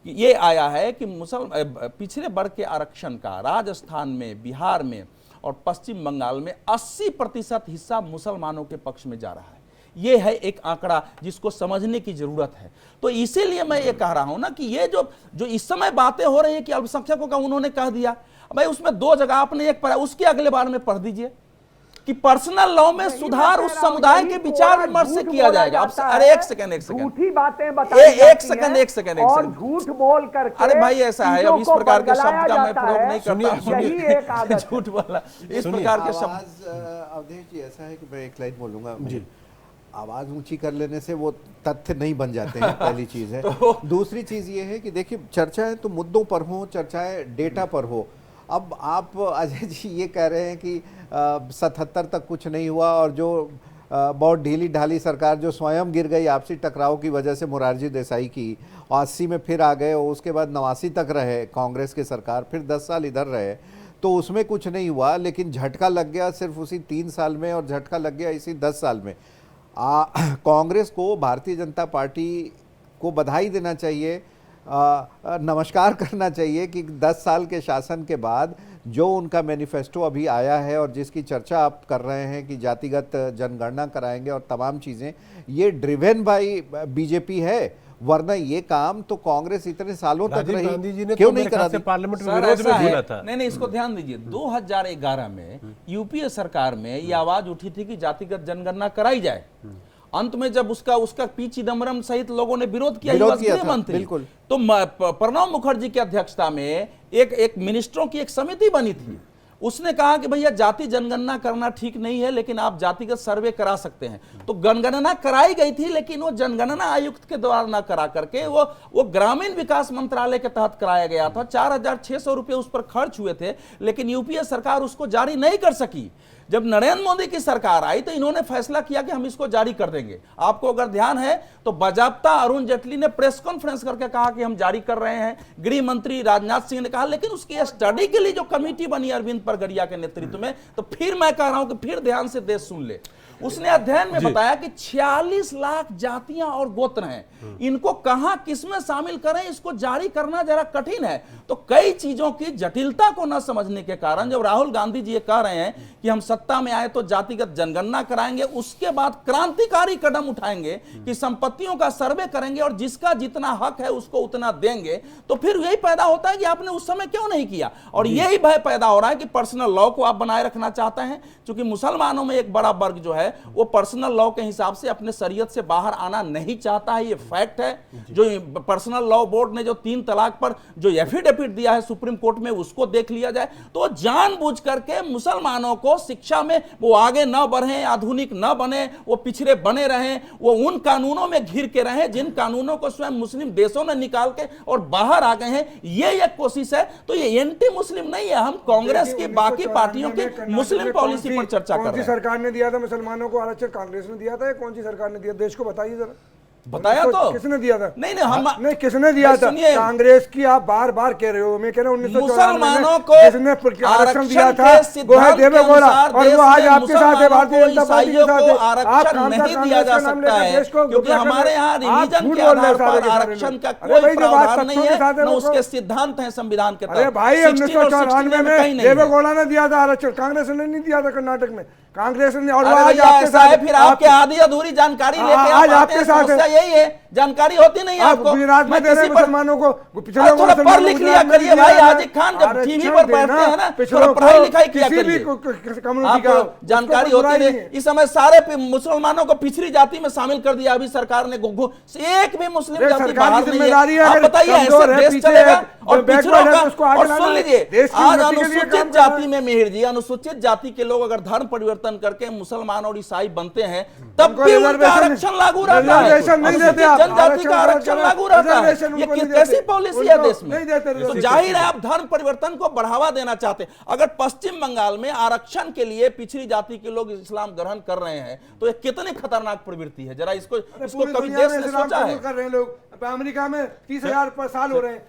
ये आया है कि पिछड़े वर्ग के आरक्षण का राजस्थान में, बिहार में और पश्चिम बंगाल में 80% हिस्सा मुसलमानों के पक्ष में जा रहा है। ये है एक आंकड़ा जिसको समझने की जरूरत है। तो इसीलिए मैं ये कह रहा हूं ना कि ये जो इस समय बातें हो रही है कि अल्पसंख्यकों का उन्होंने कह दिया, भाई उसमें 2 जगह आपने एक पढ़ा, उसके अगले बार में पढ़ दीजिए कि पर्सनल लॉ में सुधार उस समुदाय के विचार विमर्श से किया जाएगा। अब अरे एक सेकंड झूठी बातें बताई एक सेकंड और झूठ बोल करके, अरे भाई ऐसा है, अब इस प्रकार के शब्द का मैं प्रयोग नहीं करता, झूठ बोला इस प्रकार के शब्द। अवधेश जी ऐसा है कि मैं एक लाइन बोलूंगा, आवाज ऊंची कर लेने से वो तथ्य नहीं बन जाते हैं, पहली चीज है। दूसरी चीज ये है कि देखिए चर्चाएं तो मुद्दों पर हो, चर्चाएं डेटा पर हो। अब आप अजय जी ये कह रहे हैं कि 77 तक कुछ नहीं हुआ और जो बहुत ढीली ढाली सरकार जो स्वयं गिर गई आपसी टकराव की वजह से मोरारजी देसाई की, 80 में फिर आ गए और उसके बाद 89 तक रहे कांग्रेस की सरकार, फिर 10 साल इधर रहे, तो उसमें कुछ नहीं हुआ। लेकिन झटका लग गया सिर्फ उसी 3 साल में और झटका लग गया इसी 10 साल में। कांग्रेस को, भारतीय जनता पार्टी को बधाई देना चाहिए, नमस्कार करना चाहिए कि 10 साल के शासन के बाद जो उनका मैनिफेस्टो अभी आया है और जिसकी चर्चा आप कर रहे हैं कि जातिगत जनगणना कराएंगे और तमाम चीज़ें, ये ड्रिवेन बाय बीजेपी है। वरना ये काम तो कांग्रेस इतने सालों तक रही, क्यों नहीं करा दी? पार्लियामेंट में विरोध में बोला था। नहीं, इसको ध्यान दीजिए, 2011 में यूपीए सरकार में ये आवाज उठी थी कि जातिगत जनगणना कराई जाए। अंत में जब उसका पी चिदम्बरम सहित लोगों ने विरोध किया गृह मंत्री, तो प्रणब मुखर्जी की अध्यक्षता में एक मिनिस्टरों की एक समिति बनी थी। उसने कहा कि भैया जाति जनगणना करना ठीक नहीं है, लेकिन आप जातिगत सर्वे करा सकते हैं। तो जनगणना कराई गई थी, लेकिन वो जनगणना आयुक्त के द्वारा ना करा करके वो ग्रामीण विकास मंत्रालय के तहत कराया गया था। 4,600 रुपए उस पर खर्च हुए थे, लेकिन यूपीए सरकार उसको जारी नहीं कर सकी। जब नरेंद्र मोदी की सरकार आई तो इन्होंने फैसला किया कि हम इसको जारी कर देंगे। आपको अगर ध्यान है तो बाजाप्ता अरुण जेटली ने प्रेस कॉन्फ्रेंस करके कहा कि हम जारी कर रहे हैं, गृह मंत्री राजनाथ सिंह ने कहा, लेकिन उसकी स्टडी के लिए जो कमेटी बनी अरविंद परगरिया के नेतृत्व में, तो फिर मैं कह रहा हूं कि फिर ध्यान से देश सुन ले। उसने अध्ययन में बताया कि 46 लाख जातियां और गोत्र हैं, इनको कहां किसमें शामिल करें, इसको जारी करना जरा कठिन है। तो कई चीजों की जटिलता को न समझने के कारण जब राहुल गांधी जी ये कह रहे हैं कि हम सत्ता में आए तो जातिगत जनगणना कराएंगे, उसके बाद क्रांतिकारी कदम उठाएंगे कि संपत्तियों का सर्वे करेंगे और जिसका जितना हक है उसको उतना देंगे, तो फिर यही पैदा होता है कि आपने उस समय क्यों नहीं किया। और यही भय पैदा हो रहा है कि पर्सनल लॉ को आप बनाए रखना चाहते हैं, क्योंकि मुसलमानों में एक बड़ा वर्ग जो है वो पर्सनल लॉ के हिसाब से अपने शरीयत से बाहर आना नहीं चाहता है, ये फैक्ट है। जो पर्सनल लॉ बोर्ड ने जो 3 तलाक पर जो एफिडेविट दिया है सुप्रीम कोर्ट में, उसको देख लिया जाए तो जानबूझ करके मुसलमानों को शिक्षा में वो आगे न बढ़े, आधुनिक न बने, वो पिछड़े बने रहें, वो उन कानूनों में घिर के रहें जिन कानूनों को स्वयं मुस्लिम देशों ने निकाल के और बाहर आ गए हैं। ये एक कोशिश है। तो ये एंटी मुस्लिम नहीं है, हम कांग्रेस की बाकी पार्टियों की मुस्लिम पॉलिसी पर चर्चा कर रहे हैं। कौन सी सरकार ने दिया था मुसलमानों को आरक्षण? कांग्रेस ने दिया था या कौन सी सरकार ने दिया? देश को बताइए जरा। बताया तो किसने दिया था? नहीं हम नहीं, किसने दिया था? कांग्रेस की आप बार बार कह रहे हो। मैं कह रहा हूं 1994 मुसलमानों को जिसने आरक्षण दिया था वो है देवेगौड़ा, और वो आज आपके साथ है, भारतीय जनता पार्टी के साथ है। आरक्षण नहीं दिया जा सकता है क्योंकि हमारे यहाँ रिलीजन के आधार पर आरक्षण का कोई प्रावधान नहीं है, न उसके सिद्धांत हैं संविधान के तहत। अरे भाई 1994 में देवेगौड़ा ने दिया था आरक्षण, कांग्रेस ने नहीं दिया था कर्नाटक में। कांग्रेस ने, और आज आपके साथ है, फिर आपके आधी अधूरी जानकारी लेके आज आपके साथ है। यही है, जानकारी होती नहीं आपको। गुजरात में दे रहे मुसलमानों को, थोड़ा पढ़ लिख लिया करिए भाई। हाजिर खान जब टीवी पर बैठते हैं ना, थोड़ा पढ़ाई लिखाई किया करिए, आपको जानकारी होती नहीं। इस समय सारे मुसलमानों को पिछड़ी जाति में शामिल कर दिया अभी सरकार ने। एक भी मुस्लिम जाति बाहर नहीं है। आप बताइए ऐसे देश चलेगा? और पिछड़ों का, और सुन लीजिए, आज अनुसूचित जाति में मिहिर जी, अनुसूचित जाति के लोग अगर धर्म परिवर्तन करके मुसलमान और ईसाई बनते हैं तब भी उनका आरक्षण लागू रहता है, जनजाति का आरक्षण लागू रहता है। ये कैसी पॉलिसी है देश में? तो जाहिर है आप धर्म परिवर्तन को बढ़ावा देना चाहते हैं। अगर पश्चिम बंगाल में आरक्षण के लिए पिछड़ी जाति के लोग इस्लाम ग्रहण कर रहे हैं तो ये कितनी खतरनाक प्रवृत्ति है, जरा इसको कभी देश ने सोचा है? कर रहे हैं लोग। अमेरिका में 30,000 साल हो रहे हैं,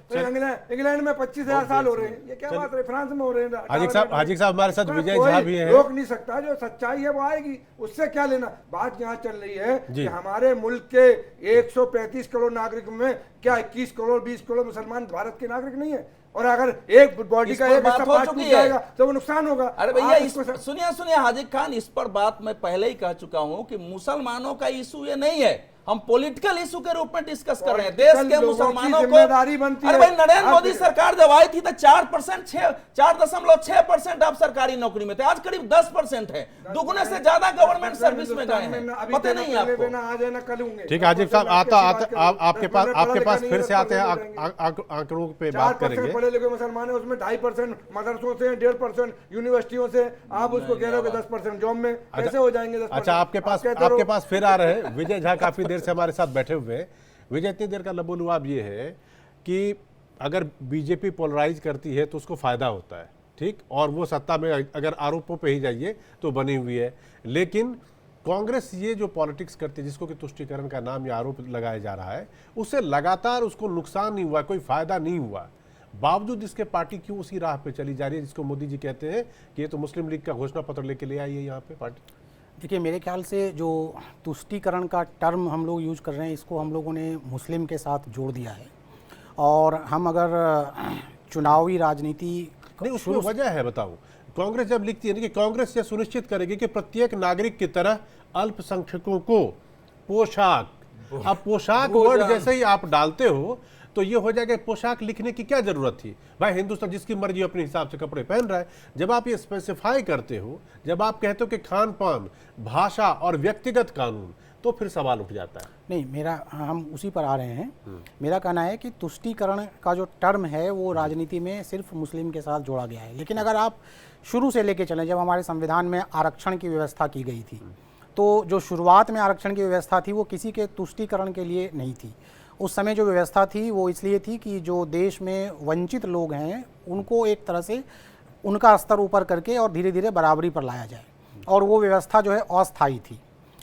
इंग्लैंड में 25,000 साल हो रहे हैं। ये क्या बात है? फ्रांस में हो रहे हैं। हाजी साहब हमारे साथ विजय झा भी हैं। रोक नहीं सकता, जो सच्चाई है वो आएगी, उससे क्या लेना। बात यहाँ चल रही है कि हमारे मुल्क के 135 करोड़ नागरिकों में क्या 21 करोड़ 20 करोड़ मुसलमान भारत के नागरिक नहीं है? और अगर एक बॉडी का एक हिस्सा पार्ट टूट जाएगा तो वो नुकसान होगा। अरे भैया सुनिए हाजिर खान, इस पर बात मैं पहले ही कह चुका हूं कि मुसलमानों का इशू ये नहीं है, हम पॉलिटिकल इशू के रूप में डिस्कस कर रहे हैं। देश के मुसलमानों को, अरे भाई नरेंद्र मोदी सरकार जब आई थी तो 4.6% आप सरकारी नौकरी में थे, आज करीब 10% है, दुगने से ज्यादा गवर्नमेंट सर्विस में गए हैं। पता नहीं है आपको? ठीक है हाजिर साहब, आपके पास फिर से आते हैं, आंकड़ों पे बात करेंगे। पढ़े लिखे मुसलमान है, उसमें 2.5% मदरसों से, 1.5% यूनिवर्सिटियों से, आप उसको कह रहे हो 10% जॉब में कैसे हो जाएंगे 10%? अच्छा, आपके पास फिर आ रहे हैं विजय झा, काफी देर से हमारे साथ बैठे हुए हैं। विजय, इतनी देर का लबोलुआब ये है कि अगर बीजेपी पोलराइज करती है तो उसको फायदा होता है, ठीक, और वो सत्ता में अगर आरोपों पे ही जाइए तो बनी हुई है। लेकिन कांग्रेस ये जो पॉलिटिक्स करती है, जिसको कि तुष्टीकरण का नाम या आरोप लगाया जा रहा है, उससे लगातार उसको नुकसान नहीं हुआ, कोई फायदा नहीं हुआ, बावजूद इसके पार्टी क्यों उसी राह पे चली जा रही है जिसको मोदी जी कहते हैं कि ये तो मुस्लिम लीग का घोषणा पत्र लेके ले आई है यहाँ पे पार्टी? देखिए, मेरे ख्याल से जो तुष्टीकरण का टर्म हम लोग यूज़ कर रहे हैं, इसको हम लोगों ने मुस्लिम के साथ जोड़ दिया है। और हम अगर चुनावी राजनीति नहीं, उसमें वजह है, बताओ। कांग्रेस जब लिखती है कि कांग्रेस ये सुनिश्चित करेगी कि प्रत्येक नागरिक की तरह अल्पसंख्यकों को पोशाक, अब पोशाक वर्ड जैसे ही आप डालते हो तो ये हो जाएगा, पोशाक लिखने की क्या जरूरत थी भाई? हिंदुस्तान जिसकी मर्जी अपने हिसाब से कपड़े पहन रहा है। जब आप ये स्पेसिफाई करते हो, जब आप कहते हो कि खान पान, भाषा और व्यक्तिगत कानून, तो फिर सवाल उठ जाता है। नहीं, हम उसी पर आ रहे हैं। मेरा कहना है कि तुष्टीकरण का जो टर्म है वो राजनीति में सिर्फ मुस्लिम के साथ जोड़ा गया है। लेकिन अगर आप शुरू से लेके चलें, जब हमारे संविधान में आरक्षण की व्यवस्था की गई थी, तो जो शुरुआत में आरक्षण की व्यवस्था थी वो किसी के तुष्टीकरण के लिए नहीं थी। उस समय जो व्यवस्था थी वो इसलिए थी कि जो देश में वंचित लोग हैं उनको एक तरह से उनका स्तर ऊपर करके और धीरे धीरे बराबरी पर लाया जाए, और वो व्यवस्था जो है अस्थायी थी।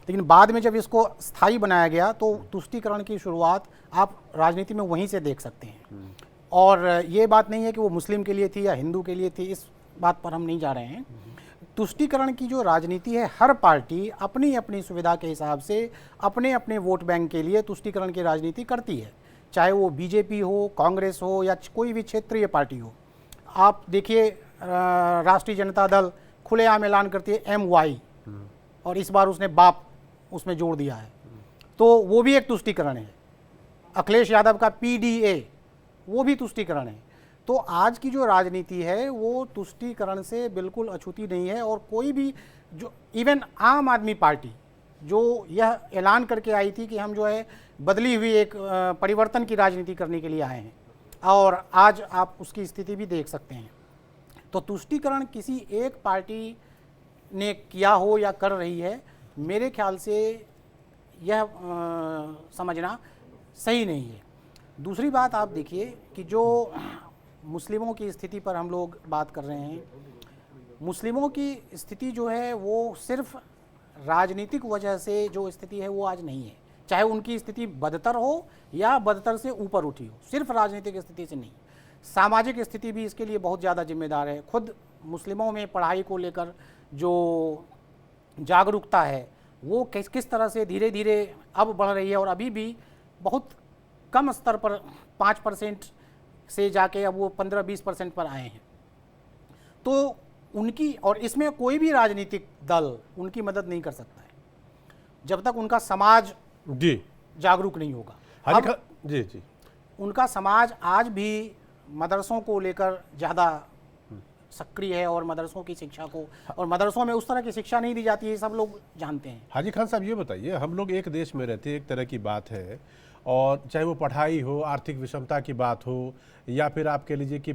लेकिन बाद में जब इसको स्थायी बनाया गया तो तुष्टीकरण की शुरुआत आप राजनीति में वहीं से देख सकते हैं। और ये बात नहीं है कि वो मुस्लिम के लिए थी या हिंदू के लिए थी, इस बात पर हम नहीं जा रहे हैं। तुष्टीकरण की जो राजनीति है, हर पार्टी अपनी अपनी सुविधा के हिसाब से अपने अपने वोट बैंक के लिए तुष्टीकरण की राजनीति करती है, चाहे वो बीजेपी हो, कांग्रेस हो या कोई भी क्षेत्रीय पार्टी हो। आप देखिए, राष्ट्रीय जनता दल खुलेआम ऐलान करती है MY, और इस बार उसने बाप उसमें जोड़ दिया है, तो वो भी एक तुष्टीकरण है। अखिलेश यादव का PDA वो भी तुष्टीकरण है। तो आज की जो राजनीति है वो तुष्टीकरण से बिल्कुल अछूती नहीं है। और कोई भी जो इवन आम आदमी पार्टी जो यह ऐलान करके आई थी कि हम जो है बदली हुई एक परिवर्तन की राजनीति करने के लिए आए हैं, और आज आप उसकी स्थिति भी देख सकते हैं। तो तुष्टीकरण किसी एक पार्टी ने किया हो या कर रही है, मेरे ख्याल से यह समझना सही नहीं है। दूसरी बात आप देखिए कि जो मुस्लिमों की स्थिति पर हम लोग बात कर रहे हैं, मुस्लिमों की स्थिति जो है वो सिर्फ राजनीतिक वजह से जो स्थिति है वो आज नहीं है, चाहे उनकी स्थिति बदतर हो या बदतर से ऊपर उठी हो, सिर्फ राजनीतिक स्थिति से नहीं, सामाजिक स्थिति भी इसके लिए बहुत ज़्यादा जिम्मेदार है। खुद मुस्लिमों में पढ़ाई को लेकर जो जागरूकता है वो किस तरह से धीरे धीरे अब बढ़ रही है, और अभी भी बहुत कम स्तर पर 5% से जाके अब वो 15-20% पर आए हैं। तो उनकी, और इसमें कोई भी राजनीतिक दल उनकी मदद नहीं कर सकता है जब तक उनका समाज जी जागरूक नहीं होगा। अब जी जी उनका समाज आज भी मदरसों को लेकर ज़्यादा सक्रिय है, और मदरसों की शिक्षा को, और मदरसों में उस तरह की शिक्षा नहीं दी जाती है, सब लोग जानते हैं। हाजी खान साहब ये बताइए, हम लोग एक देश में रहते हैं, एक तरह की बात है, और चाहे वो पढ़ाई हो, आर्थिक विषमता की बात हो, या फिर आप कह लीजिए कि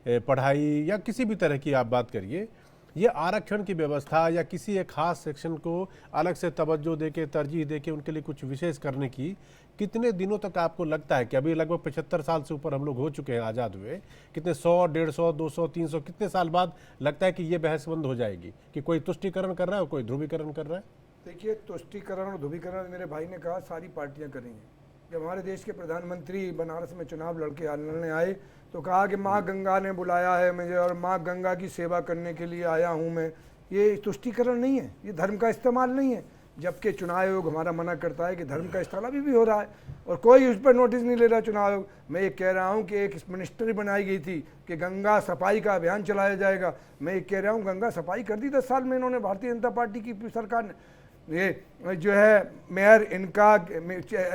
पढ़ाई या किसी भी तरह की आप बात करिए, ये आरक्षण की व्यवस्था या किसी एक खास सेक्शन को अलग से तवज्जो देके, तरजीह देके उनके लिए कुछ विशेष करने की कितने दिनों तक आपको लगता है कि अभी लगभग 75 साल से ऊपर हम लोग हो चुके हैं आज़ाद हुए, कितने 100, 150, 200, 300 कितने साल बाद लगता है कि ये बहस बंद हो जाएगी कि कोई तुष्टीकरण कर रहा है और कोई ध्रुवीकरण कर रहा है? देखिए, तुष्टीकरण और ध्रुवीकरण मेरे भाई ने कहा सारी पार्टियां करेंगी। जब हमारे देश के प्रधानमंत्री बनारस में चुनाव लड़के लड़ने आए तो कहा कि माँ गंगा ने बुलाया है मुझे और माँ गंगा की सेवा करने के लिए आया हूँ मैं। ये तुष्टीकरण नहीं है, ये धर्म का इस्तेमाल नहीं है, जबकि चुनाव आयोग हमारा मना करता है कि धर्म का इस्तेमाल अभी भी हो रहा है और कोई उस पर नोटिस नहीं ले रहा चुनाव आयोग। मैं ये कह रहा हूँ कि एक मिनिस्ट्री बनाई गई थी कि गंगा सफाई का अभियान चलाया जाएगा। मैं ये कह रहा हूँ गंगा सफाई कर दी 10 साल में इन्होंने, भारतीय जनता पार्टी की सरकार ने। ये जो है मेयर इनका,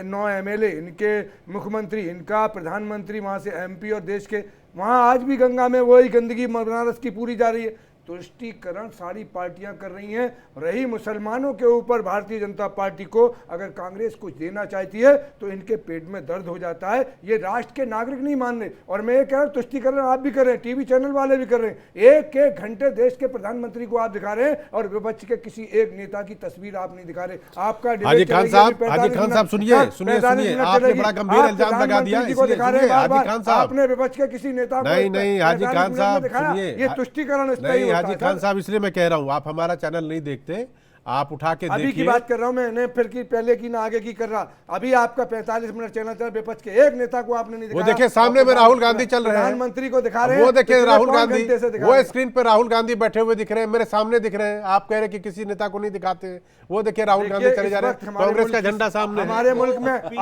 9 MLA इनके, मुख्यमंत्री इनका, प्रधानमंत्री वहाँ से MP और देश के, वहाँ आज भी गंगा में वही गंदगी बनारस की पूरी जा रही है। तुष्टीकरण सारी पार्टियां कर रही हैं। रही मुसलमानों के ऊपर भारतीय जनता पार्टी को अगर कांग्रेस कुछ देना चाहती है तो इनके पेट में दर्द हो जाता है। ये राष्ट्र के नागरिक नहीं मान रहे। और मैं ये कह रहा हूँ तुष्टीकरण आप भी कर रहे हैं, टीवी चैनल वाले भी कर रहे हैं। एक घंटे देश के प्रधानमंत्री को आप दिखा रहे हैं और विपक्ष के किसी एक नेता की तस्वीर आप नहीं दिखा रहे। आपका हाजी खान साहब सुनिए सुनिए सुनिए, आपने बड़ा गंभीर इल्जाम लगा दिया। हाजी खान साहब, आपने विपक्ष के किसी नेता को नहीं हाजी खान साहब सुनिए, ये तुष्टीकरण हाजी खान साहब इसलिए मैं कह रहा हूं, आप हमारा चैनल नहीं देखते, आप उठा के अभी देखिए। की बात कर रहा हूं मैं, फिर की पहले की ना आगे की कर रहा। अभी आपका 45 मिनट चैनल चल, विपक्ष के एक नेता को आपने नहीं दिखाया। वो देखिए सामने में राहुल गांधी चल रहे हैं, प्रधानमंत्री को दिखा रहे हैं। वो देखिए राहुल गांधी, वो स्क्रीन पे राहुल गांधी बैठे हुए दिख रहे हैं, मेरे सामने दिख रहे हैं। आप कह रहे हैं कि किसी नेता को नहीं दिखाते। वो देखिए राहुल गांधी चले जा रहे हैं, कांग्रेस का झंडा सामने। हमारे मुल्क में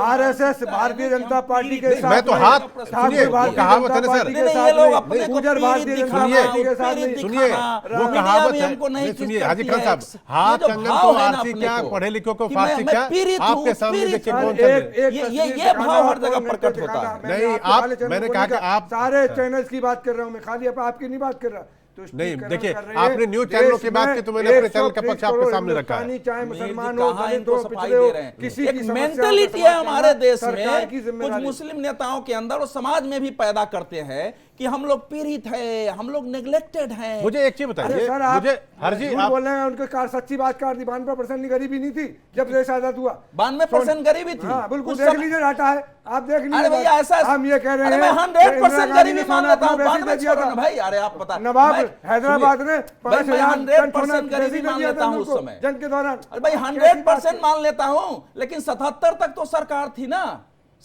RSS भारतीय जनता पार्टी के साथ, मैं तो हाथ सुनिए, कहावत है ना सर, गुजर भारतीय जनता पार्टी के साथ नहीं। सुनिए वो कहावत है, सुनिए हाजी खान साहब, हाथ कंगन को आरती क्या, पढ़े लिखों को फांसी क्या, आपके सामने देखिए कौन चल रहे। ये भाव हर जगह प्रकट होता है। नहीं आप, मैंने कहा कि आप सारे चैनल्स की बात कर रहा हूं मैं, खाली आपकी नहीं बात कर रहा। नहीं देखिए, आपने न्यूज चैनलों की बात की तो मैंने अपने चैनल का पक्ष आपके सामने रखा है। चाहे मुसलमान हो, दलित हो, पिछड़े हो, किसी की मेंटलिटी है हमारे देश में, कुछ मुस्लिम नेताओं के अंदर और समाज में भी पैदा करते हैं कि हम लोग पीड़ित है, हम लोग नेग्लेक्टेड हैं। मुझे एक चीज बताइए, मुझे हर जी आप बोल रहे हैं, उनके कार सच्ची बात कर दी। 92% गरीबी नहीं थी जब देश आजाद हुआ। 92% गरीबी थी। हाँ बिल्कुल, देख लीजिए डाटा है, आप देख लीजिए। अरे भैया ऐसा, हम ये कह रहे हैं, मैं 100% गरीबी मान लेता हूँ। 92 छोड़ो ना भाई, अरे आप पता, नवाब हैदराबाद ने 100% गरीबी मान लेता हूँ उस समय जंग के दौरान। अरे भाई 100% मान लेता हूँ, लेकिन 77 तक तो सरकार थी ना।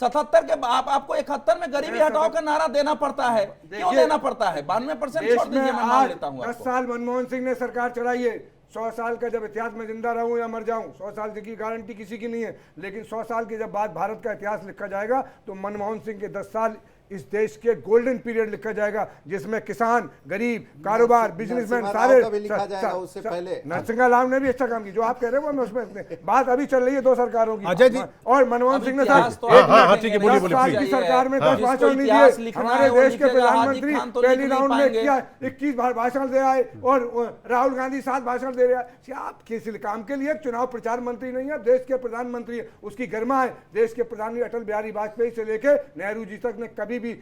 77 के आपको 71 में गरीबी हटाओ का नारा देना पड़ता है। क्यों देना पड़ता है? 92% छोड़ दीजिए, मैं मान लेता हूँ। 10 साल मनमोहन सिंह ने सरकार चलाई है। 100 साल का जब इतिहास में जिंदा रहूं या मर जाऊं, 100 साल की गारंटी किसी की नहीं है, लेकिन 100 साल के जब बाद भारत का इतिहास लिखा जाएगा तो मनमोहन सिंह के 10 साल इस देश के गोल्डन पीरियड लिखा जाएगा, जिसमें किसान, गरीब, कारोबार, बिजनेसमैन सारे उससे पहले नरसिंह राव ने भी अच्छा काम किया। जो आप कह रहे हो मैं उसमें बात अभी चल रही है 2 सरकारों की। अजय जी और मनमोहन सिंह ने ठीक है, बोलिए, 10 साल की सरकार में 10 भाषण नहीं दिए। हमारे देश के प्रधानमंत्री पहली राउंड में किया 21 भाषण दे आए और राहुल गांधी 7 भाषण दे रहे हैं। आप किसी काम के लिए चुनाव प्रचार मंत्री नहीं है, देश के प्रधानमंत्री है। उसकी गरिमा है। देश के प्रधानमंत्री अटल बिहारी वाजपेयी से लेके नेहरू जी तक ने कभी भी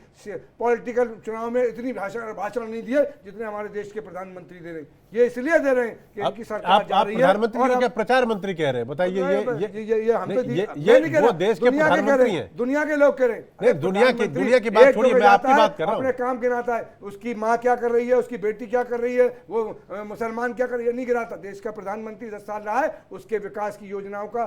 पॉलिटिकल चुनाव में इतनी भाषण नहीं दिए जितने हमारे देश के प्रधानमंत्री दे रहे हैं। ये इसलिए दे रहे हैं कि इनकी सरकार जा रही है। प्रधानमंत्री को क्या प्रचार मंत्री कह रहे हैं, बताइए? ये हम तो ये वो देश के प्रधानमंत्री हैं, दुनिया के लोग कह रहे हैं। दुनिया की बात छोड़िए, मैं आपकी बात कर रहा हूं। अपने काम गिनाता है, उसकी माँ क्या कर रही है, उसकी बेटी क्या कर रही है, वो मुसलमान क्या कर रही है, नहीं गिनाता। देश का प्रधानमंत्री 10 साल रहा है, उसके विकास की योजनाओं का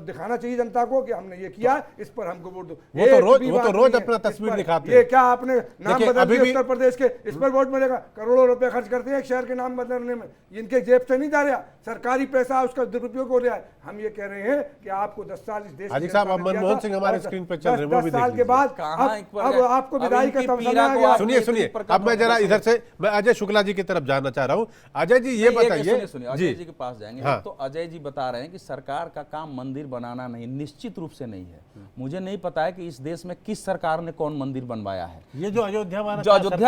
दिखाना चाहिए जनता को कि हमने ये किया, इस पर हमको वोट दो। वो तो रोज अपना तस्वीर दिखाते हैं। ये क्या आपने नाम बदल दिया उत्तर प्रदेश के, इस पर वोट मिलेगा? करोड़ों रुपए खर्च करते हैं एक शहर के नाम बदलने में, इनके जेब से नहीं जा रहा, सरकारी पैसा उसका दुरुपयोग हो रहा है। हम ये कह रहे हैं कि आपको 10 साल इस देश हाजी साहब, अब मनमोहन सिंह हमारे स्क्रीन पे चल रहे हैं, वो भी 10 साल के बाद अब आपको विदाई का तमन्ना आ गया। सुनिए, अब मैं जरा इधर से मैं अजय शुक्ला जी की तरफ जाना चाह रहा हूँ। अजय जी ये बताइए, अजय जी के पास जाएंगे। तो अजय जी बता रहे हैं कि सरकार का काम मंदिर बनाना नहीं, निश्चित रूप से नहीं है। मुझे नहीं पता है कि इस देश में किस सरकार ने कौन मंदिर बनवाया है। ये जो अयोध्या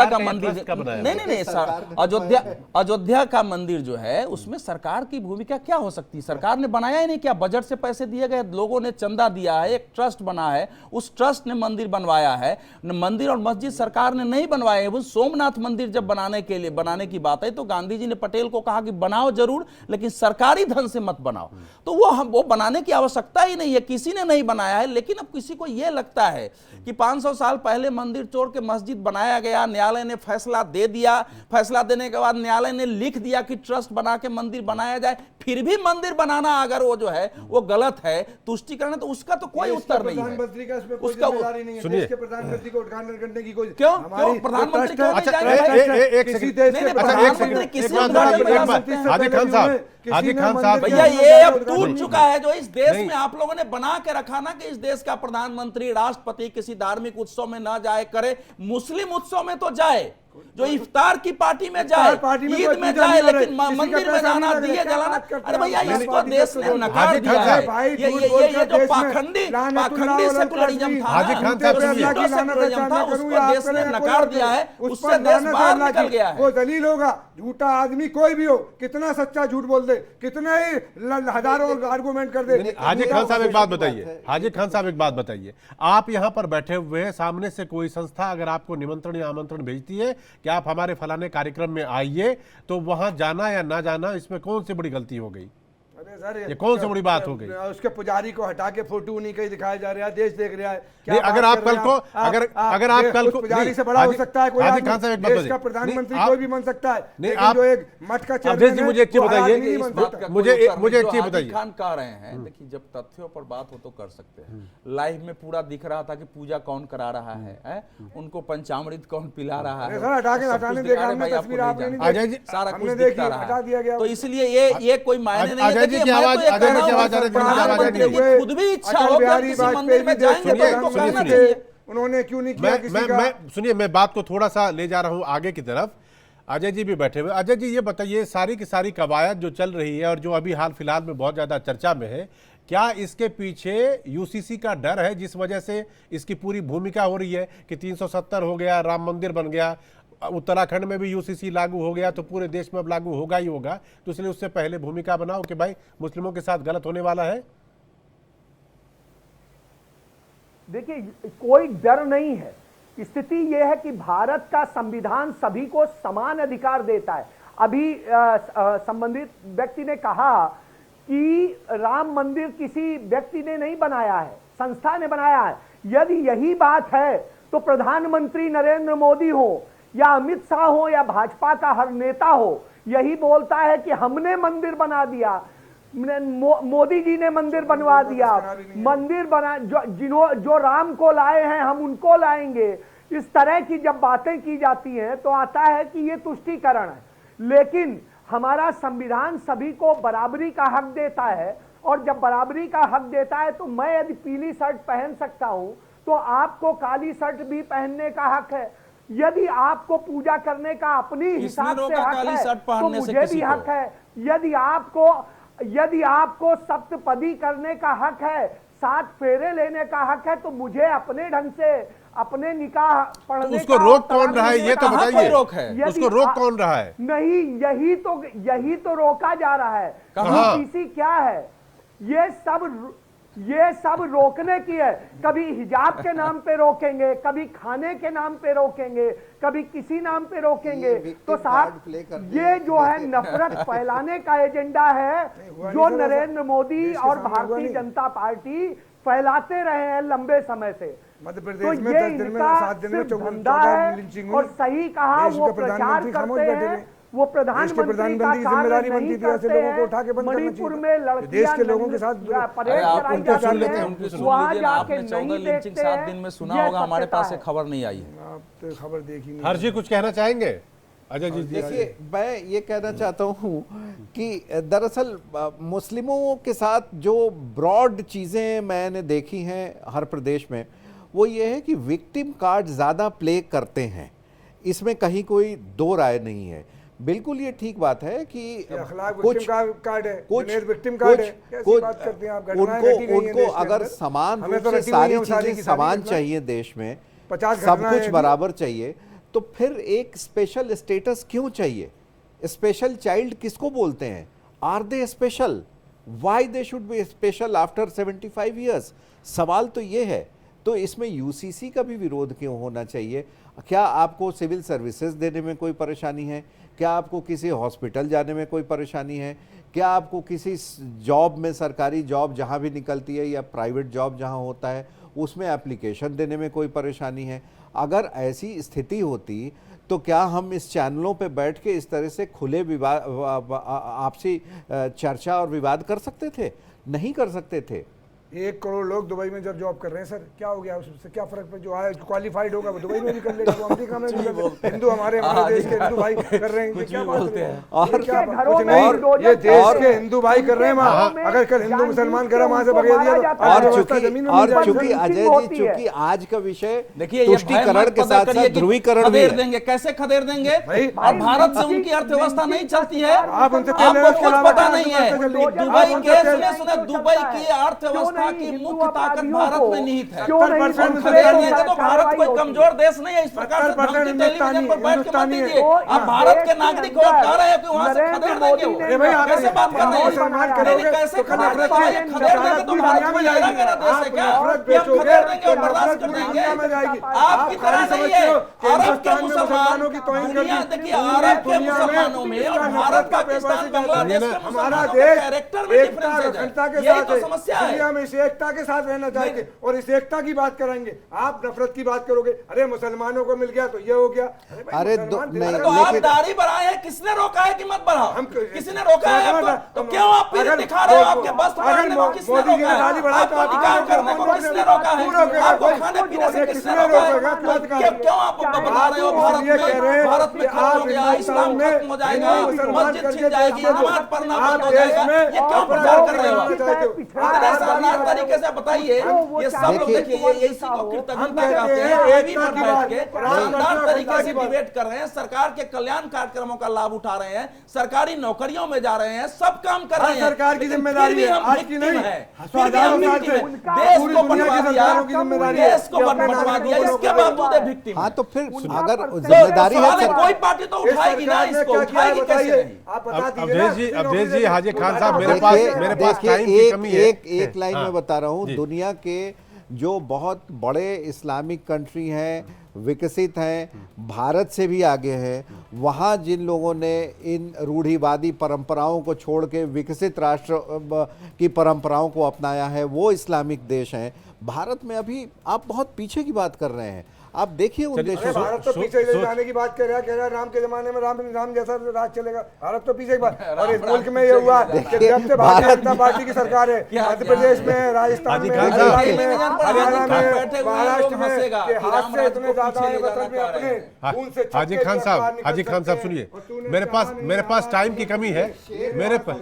का मंदिर, नहीं, अयोध्या का मंदिर जो है उसमें सरकार की भूमिका क्या हो सकती है? सरकार ने बनाया ही नहीं, क्या बजट से पैसे दिए गए? लोगों ने चंदा दिया है, एक ट्रस्ट बना है, उस ट्रस्ट ने मंदिर बनवाया है। मंदिर और मस्जिद सरकार ने नहीं बनवाए। वो सोमनाथ मंदिर जब बनाने की बात है तो गांधी जी ने पटेल को कहा कि बनाओ जरूर, लेकिन सरकारी धन से मत बनाओ। तो वो बनाने की आवश्यकता ही नहीं है, किसी ने नहीं बनाया है। लेकिन अब किसी को यह लगता है कि 500 साल पहले मंदिर तोड़ के मस्जिद बनाया गया, न्यायालय ने फैसला दे दिया, फैसला देने के बाद न्यायालय ने लिख दिया कि ट्रस्ट बना के मंदिर बनाया जाए, फिर भी मंदिर बनाना अगर वो जो है वो गलत है, तुष्टिकरण, तो उसका तो कोई उत्तर नहीं है। प्रधानमंत्री का इसमें कोई जिम्मेदारी नहीं है। देश के प्रधानमंत्री को उद्घाटन करने की कोई क्यों प्रधानमंत्री क्यों नहीं जाएंगे? हाजी खान साहब, भैया ये अब टूट चुका है जो इस देश में आप लोगों ने बना के रखा ना कि इस देश का प्रधानमंत्री, राष्ट्रपति किसी धार्मिक उत्सव में ना जाए करे, मुस्लिम उत्सव में तो जाए, जो इफ्तार की पार्टी में जाए, ईद में जाए, लेकिन मंदिर में जाना, दिए जलाना, अरे भैया इसको देश ने नकार दिया है। ये जो पाखंडी सेकुलरिज्म था, उसको देश ने नकार दिया है, उससे देश बाहर निकल गया है। वो दलील होगा, झूठा आदमी कोई भी हो, कितना सच्चा झूठ बोल दे, कितना ही हजारों आर्गुमेंट कर दे। हाजी खान साहब एक बात बताइए, हाजी खान साहब एक बात बताइए, आप यहाँ पर बैठे हुए हैं, सामने से कोई संस्था अगर आपको निमंत्रण या आमंत्रण भेजती है कि आप हमारे फलाने कार्यक्रम में आइए, तो वहां जाना या ना जाना, इसमें कौन सी बड़ी गलती हो गई? ये कौन सी बड़ी बात हो गई? उसके पुजारी को हटा के फोटो नहीं कहीं दिखाया जा रहा है, देश देख रहा है। अगर आप कल को अगर आप कल को पुजारी से बड़ा हो सकता है कोई आदमी, देश का प्रधानमंत्री कोई भी बन सकता है, लेकिन जो एक मठ का चेयरमैन है, मुझे एक चीज बताइए, मुझे एक चीज बताइए। खान कह रहे हैं, देखिए जब तथ्यों पर बात हो तो कर सकते हैं। लाइव में पूरा दिख रहा था कि पूजा कौन करा रहा है, उनको पंचामृत कौन पिला रहा है, सारा कुछ दिखता रहा है। तो इसलिए ये कोई मायने नहीं है। खुद भी इच्छा हो किसी मंदिर में जाएंगे तो कहना चाहिए। उन्होंने क्यों नहीं किया किसी का? सुनिए, मैं बात को थोड़ा सा ले जा रहा हूं आगे की तरफ। अजय जी भी बैठे हुए। अजय जी ये बताइए, सारी की सारी कवायद जो चल रही है और जो अभी हाल फिलहाल में बहुत ज्यादा चर्चा में है, क्या इसके पीछे यूसीसी का डर है जिस वजह से इसकी पूरी भूमिका हो रही है कि 370 हो गया, राम मंदिर बन गया, उत्तराखंड में भी यूसीसी लागू हो गया, तो पूरे देश में अब लागू होगा ही होगा, तो इसलिए उससे पहले भूमिका बनाओ कि भाई मुस्लिमों के साथ गलत होने वाला है? देखिए, कोई डर नहीं है। स्थिति यह है कि भारत का संविधान सभी को समान अधिकार देता है। अभी संबंधित व्यक्ति ने कहा कि राम मंदिर किसी व्यक्ति ने नहीं बनाया है, संस्था ने बनाया है। यदि यही बात है तो प्रधानमंत्री नरेंद्र मोदी हो या अमित शाह हो या भाजपा का हर नेता हो, यही बोलता है कि हमने मंदिर बना दिया, मोदी जी ने मंदिर बनवा दिया, मंदिर बना, जो राम को लाए हैं हम उनको लाएंगे, इस तरह की जब बातें की जाती हैं तो आता है कि ये तुष्टीकरण है। लेकिन हमारा संविधान सभी को बराबरी का हक देता है, और जब बराबरी का हक देता है तो मैं यदि पीली शर्ट पहन सकता हूं तो आपको काली शर्ट भी पहनने का हक है। यदि आपको पूजा करने का अपनी हिसाब से रोका हक काली है शर्ट तो पहनने से मुझे किसी भी को? हक है। यदि आपको सप्तपदी करने का हक है, 7 फेरे लेने का हक है, तो मुझे अपने ढंग से अपने निकाह पढ़ने तो उसको का रोक और कौन रहा है, ये तो कहाँ कोई बताइए। रोक है? यदि उसको रोक कौन रहा है? नहीं, यही तो रोका जा रहा है। कहाँ? यूसीसी क्या है? ये सब रोकने की है। कभी हिजाब के नाम पे रोकेंगे, कभी खाने के नाम पे रोकेंगे, कभी किसी नाम पे रोकेंगे। तो साहब ये जो है नफरत फैलाने का एजेंडा है जो नरेंद्र मोदी और भारतीय जनता पार्टी फैलाते रहे हैं लंबे समय से। मध्य तो प्रदेश में ये 10 दिन में इनका 7 दिन में सिर्फ धंधा है। लिंचिंग और हुई। सही कहा, देश वो के प्रचार प्रधानमंत्री खामोश करते बैठे हैं, रहे। वो देश के प्रधानमंत्री का प्रधानमंत्री की कार्य जिम्मेदारी बनती नहीं थी ऐसे करते लोगों को उठा के हैं। बंद करना मणिपुर चाहिए। में लड़कियां देश के लोगों के साथ परेड आप कराई उनको सुन जाती लेते हैं, हैं, उनकी सुन वहाँ लीजिए ना। जाके आपने 14 नहीं लिंचिंग देखते 7 हैं। दिन में सुना ये होगा, हमारे सत्यता पास से है। खबर नहीं आई है। आप तो खबर देखी नहीं। हर्षी कुछ कहना चाहेंगे? अजय जी देखिए, मैं ये कहना चाहता हूँ कि दरअसल मुस्लिमों के साथ जो ब्रॉड चीज़ें मैंने देखी हैं हर प्रदेश में, वो ये है कि विक्टिम कार्ड ज़्यादा प्ले करते हैं। इसमें कहीं कोई दो राय नहीं है। बिल्कुल ये ठीक बात है कि कुछ कार्ड है, विक्टिम कार्ड है, कैसी बात करते हैं आप? घटनाएं घटी गई हैं उनको देश के अगर अंदर। समान हमें रूप तो से रटी हुई सारी है शादी चीजें की समान घटना। चाहिए देश में, 50 सब घटनाएं कुछ हैं। बराबर चाहिए, तो फिर एक स्पेशल स्टेटस क्यों चाहिए? स्पेशल चाइल्ड किसको बोलते हैं? Are they special? Why they should be special after 75 years? सवाल तो ये है। तो इसमें यूसीसी का भी विरोध क्यों होना चाहिए? क्या आपको सिविल सर्विसेज देने में कोई परेशानी है? क्या आपको किसी हॉस्पिटल जाने में कोई परेशानी है? क्या आपको किसी जॉब में, सरकारी जॉब जहाँ भी निकलती है या प्राइवेट जॉब जहाँ होता है, उसमें एप्लीकेशन देने में कोई परेशानी है? अगर ऐसी स्थिति होती तो क्या हम इस चैनलों पे बैठ के इस तरह से खुले विवाद, आपसी चर्चा और विवाद कर सकते थे? नहीं कर सकते थे। 1 करोड़ लोग दुबई में जब जॉब कर रहे हैं सर, क्या हो गया? उससे क्या फर्क पे जो आया क्वालिफाइड होगा वो दुबई में भी कर लेगा, वो अमेरिका में भी कर लेगा। हिंदू हमारे देश के हिंदू भाई कर रहे हैं, क्या बात है? और क्या घरों कुछ में नहीं, इंडोजन ये देश और के हिंदू भाई कर रहे हैं वहाँ। में अगर कल हिंदू मुसलमान करा वहाँ से उनको भगे दिया मारा तो जाता है। और चूंकि अजय जी, चूंकि आज का विषय देखिए, तुष्टीकरण के साथ साथ ध्रुवीकरण भी खदेड़ है। देंगे। कैसे खदेड़ देंगे? भाई, अब भारत से उनकी अर्थव्यवस्था नहीं चलती है। आप उनसे आपको खुद पता नहीं है। दुबई के सुने सुने दुबई की अर्थव्यवस्था की मुख्य ताकत भारत में निहित है। क्यों नहीं? हम खदेड़ देंगे तो भारत कोई कमजोर देश नहीं है। इस प्रकार से धमकी टेलीविजन पर बैठ के मत दीजिए। आप भारत के नागरिक हो, आप कह रहे हैं कि वहां से खदेड़ देंगे वो। अरे भाई, आप कैसे बात कर रहे मुसलमान हैं? करोगे कैसे तो खदेड़ नफरत देंगे? की खदेड़ देंगे तो भारत दुनिया में कोई जाएगी। अलग देश है आप क्या? नफरत कि हम बेचोगे खदेड़ देंगे और तो बर्दाश्त नफरत कर पूरी देंगे? दुनिया में जाएगी। आपकी आप तरह खाली नहीं समझते है। हो कि अरब के हिंदुस्तान में मुसलमान, मुसलमानों की तौहीन कर दुनिया दी। देखिए, पूरी अरब के दुनिया में मुसलमानों में और इसका भारत, नफरत का पाकिस्तान, पैसा बांग्लादेश के हमारा मुसलमानों देश के कैरेक्टर में एकता और डिफरेंस अखंडता के है। यही साथ तो है। समस्या है। दुनिया में इस एकता के साथ रहना चाहिए और इस एकता की बात करेंगे। आप नफरत की बात करोगे, अरे मुसलमानों को मिल गया तो ये हो गया। भाई, अरे मुसलमान नहीं, देश तो का- आप दाढ़ी बढ़ाए हैं, किसने रोका है कि मत बढ़ाओ? किसी ने रोका है आपको? तो क्यों आप पीढ़ी अगर दिखा रहे हो? आपके अगर वस्त्र पहनने को किसने मोदी जी रोका ने दाढ़ी है? बढ़ाई तो आपको निकाह करने को किसने रोका है? आपको खाने पीने से किसने रोका है? क्यों आप बता रहे हो भारत में? भारत में खत्म हो गया, इस्लाम खत्म हो जाएगा, मस्जिद छिन जाएगी, नमाज पढ़ना बंद हो जाएगा। ये क्यों प्रचार कर रहे हो आप? शानदार तरीके से बताइए। ये सब लोग देखिए, ये इसी को कृतज्ञता कहते हैं। टीवी पर बैठ के शानदार तरीके से डिबेट कर रहे हैं, सरकार के कल्याण कार्यक्रमों का लाभ उठा रहे हैं, सरकारी नौकरियों में जा रहे हैं, सब काम कर रहे हैं। सरकार की लेकिन जिम्मेदारी फिर भी है, हम आज की victim नहीं। हैं। फिर भी हम हजारों साल victim से हैं। देश पूरी को दुनिया की बंटवा दिया, सरकारों की जिम्मेदारी है देश को कि अपने बंटवा दिया, नागरिकों को इसके रोके। बावजूद है victim। हाँ, तो फिर अगर तो जिम्मेदारी है सवाल है, सरकार- कोई पार्टी तो इस उठाएगी ना, सरकार ने इसको क्या किया है उठाएगी कैसे बताइए। नहीं? आप बता दीजिए ना। अवधेश जी, हाजी खान साहब, मेरे देखिए- पास देखिए, टाइम की कमी है। एक लाइन हाँ, में बता रहा हूँ। जी। दुनिया के जो बहुत बड़े इस्लामिक कंट्री हैं, विकसित हैं, भारत से भी आगे हैं, वहाँ जिन लोगों ने इन रूढ़िवादी परंपराओं को छोड़ के विकसित राष्ट्र की परंपराओं को अपनाया है, वो इस्लामिक देश हैं। भारत में अभी आप बहुत पीछे की बात कर रहे हैं। आप देखिए उन चलिए, देशों भारत तो पीछे जाने की बात कर रहा है, राम के जमाने में राम जैसा राज चलेगा। भारत तो पीछे की बात। और इस मुल्क में ये हुआ कि जब से भारतीय जनता पार्टी की सरकार है, मध्य प्रदेश में, राजस्थान में, गुजरात में, हरियाणा में, महाराष्ट्र में, के हाथ से इतने ज्यादा है, मतलब अपने खून से हाजी खान साहब सुनिए, मेरे पास टाइम की कमी है। मेरे पास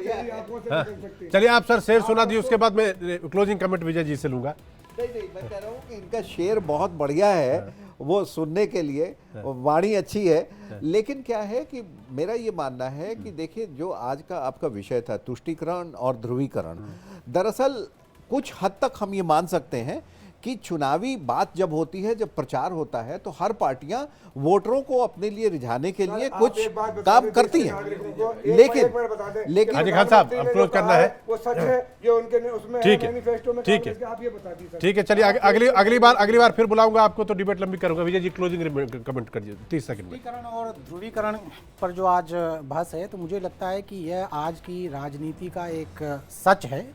चलिए, आप सर शेर सुना दिए, उसके बाद मैं क्लोजिंग कमेंट विजय जी से लूंगा। नहीं, मैं कह रहा हूँ कि इनका शेर बहुत बढ़िया है, वो सुनने के लिए वाणी अच्छी है। लेकिन क्या है कि मेरा ये मानना है कि देखिए, जो आज का आपका विषय था तुष्टीकरण और ध्रुवीकरण, दरअसल कुछ हद तक हम ये मान सकते हैं कि चुनावी बात जब होती है, जब प्रचार होता है, तो हर पार्टियां वोटरों को अपने लिए रिझाने के लिए कुछ काम करती हैं। लेकिन हाजी खान साहब, अब क्लोज करना है। वो सच है जो उनके उसमें ठीक है, मैनिफेस्टो में ठीक है, आप ये बता दीजिए। ठीक है, चलिए अगली बार फिर बुलाऊंगा आपको, तो डिबेट लंबी करूंगा। विजय जी क्लोजिंग कमेंट करिए 30 सेकंड में। ध्रुवीकरण और ध्रुवीकरण पर जो आज बहस है, तो मुझे लगता है कि यह आज की राजनीति का एक सच है,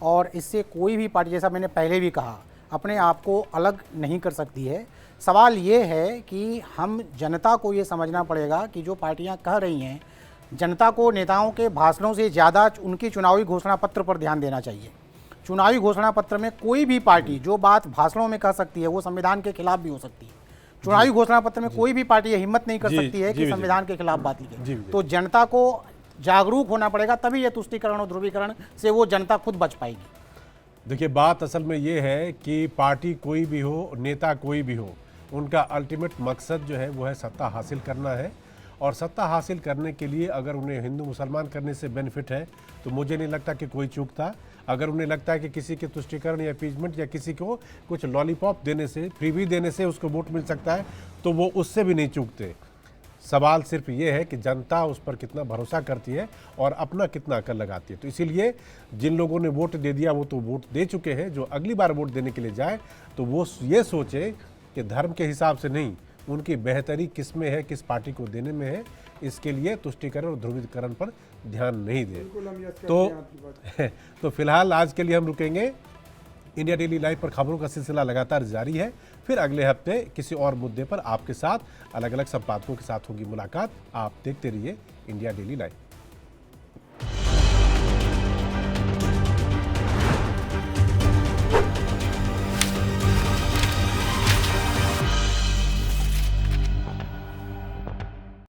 और इससे कोई भी पार्टी, जैसा मैंने पहले भी कहा, अपने आप को अलग नहीं कर सकती है। सवाल ये है कि हम जनता को ये समझना पड़ेगा कि जो पार्टियां कह रही हैं, जनता को नेताओं के भाषणों से ज़्यादा उनकी चुनावी घोषणा पत्र पर ध्यान देना चाहिए। चुनावी घोषणा पत्र में कोई भी पार्टी जो बात भाषणों में कह सकती है, वो संविधान के खिलाफ भी हो सकती है। चुनावी घोषणा पत्र में कोई भी पार्टी ये हिम्मत नहीं कर सकती है कि संविधान के खिलाफ बात लिखे। तो जनता को जागरूक होना पड़ेगा, तभी ये तुष्टीकरण और ध्रुवीकरण से वो जनता खुद बच पाएगी। देखिए, बात असल में ये है कि पार्टी कोई भी हो, नेता कोई भी हो, उनका अल्टीमेट मकसद जो है वो है सत्ता हासिल करना है। और सत्ता हासिल करने के लिए अगर उन्हें हिंदू मुसलमान करने से बेनिफिट है, तो मुझे नहीं लगता कि कोई चूकता। अगर उन्हें लगता है कि किसी के तुष्टीकरण या अपीजमेंट या किसी को कुछ लॉलीपॉप देने से, फ्रीबी देने से उसको वोट मिल सकता है, तो वो उससे भी नहीं चूकते। सवाल सिर्फ ये है कि जनता उस पर कितना भरोसा करती है और अपना कितना अकल लगाती है। तो इसीलिए जिन लोगों ने वोट दे दिया वो तो वोट दे चुके हैं। जो अगली बार वोट देने के लिए जाए तो वो ये सोचे कि धर्म के हिसाब से नहीं, उनकी बेहतरी किस में है, किस पार्टी को देने में है, इसके लिए तुष्टीकरण और ध्रुवीकरण पर ध्यान नहीं दे। तो फिलहाल आज के लिए हम रुकेंगे। इंडिया डेली लाइव पर खबरों का सिलसिला लगातार जारी है। फिर अगले हफ्ते किसी और मुद्दे पर आपके साथ अलग अलग संपादकों के साथ होगी मुलाकात। आप देखते रहिए इंडिया डेली लाइव।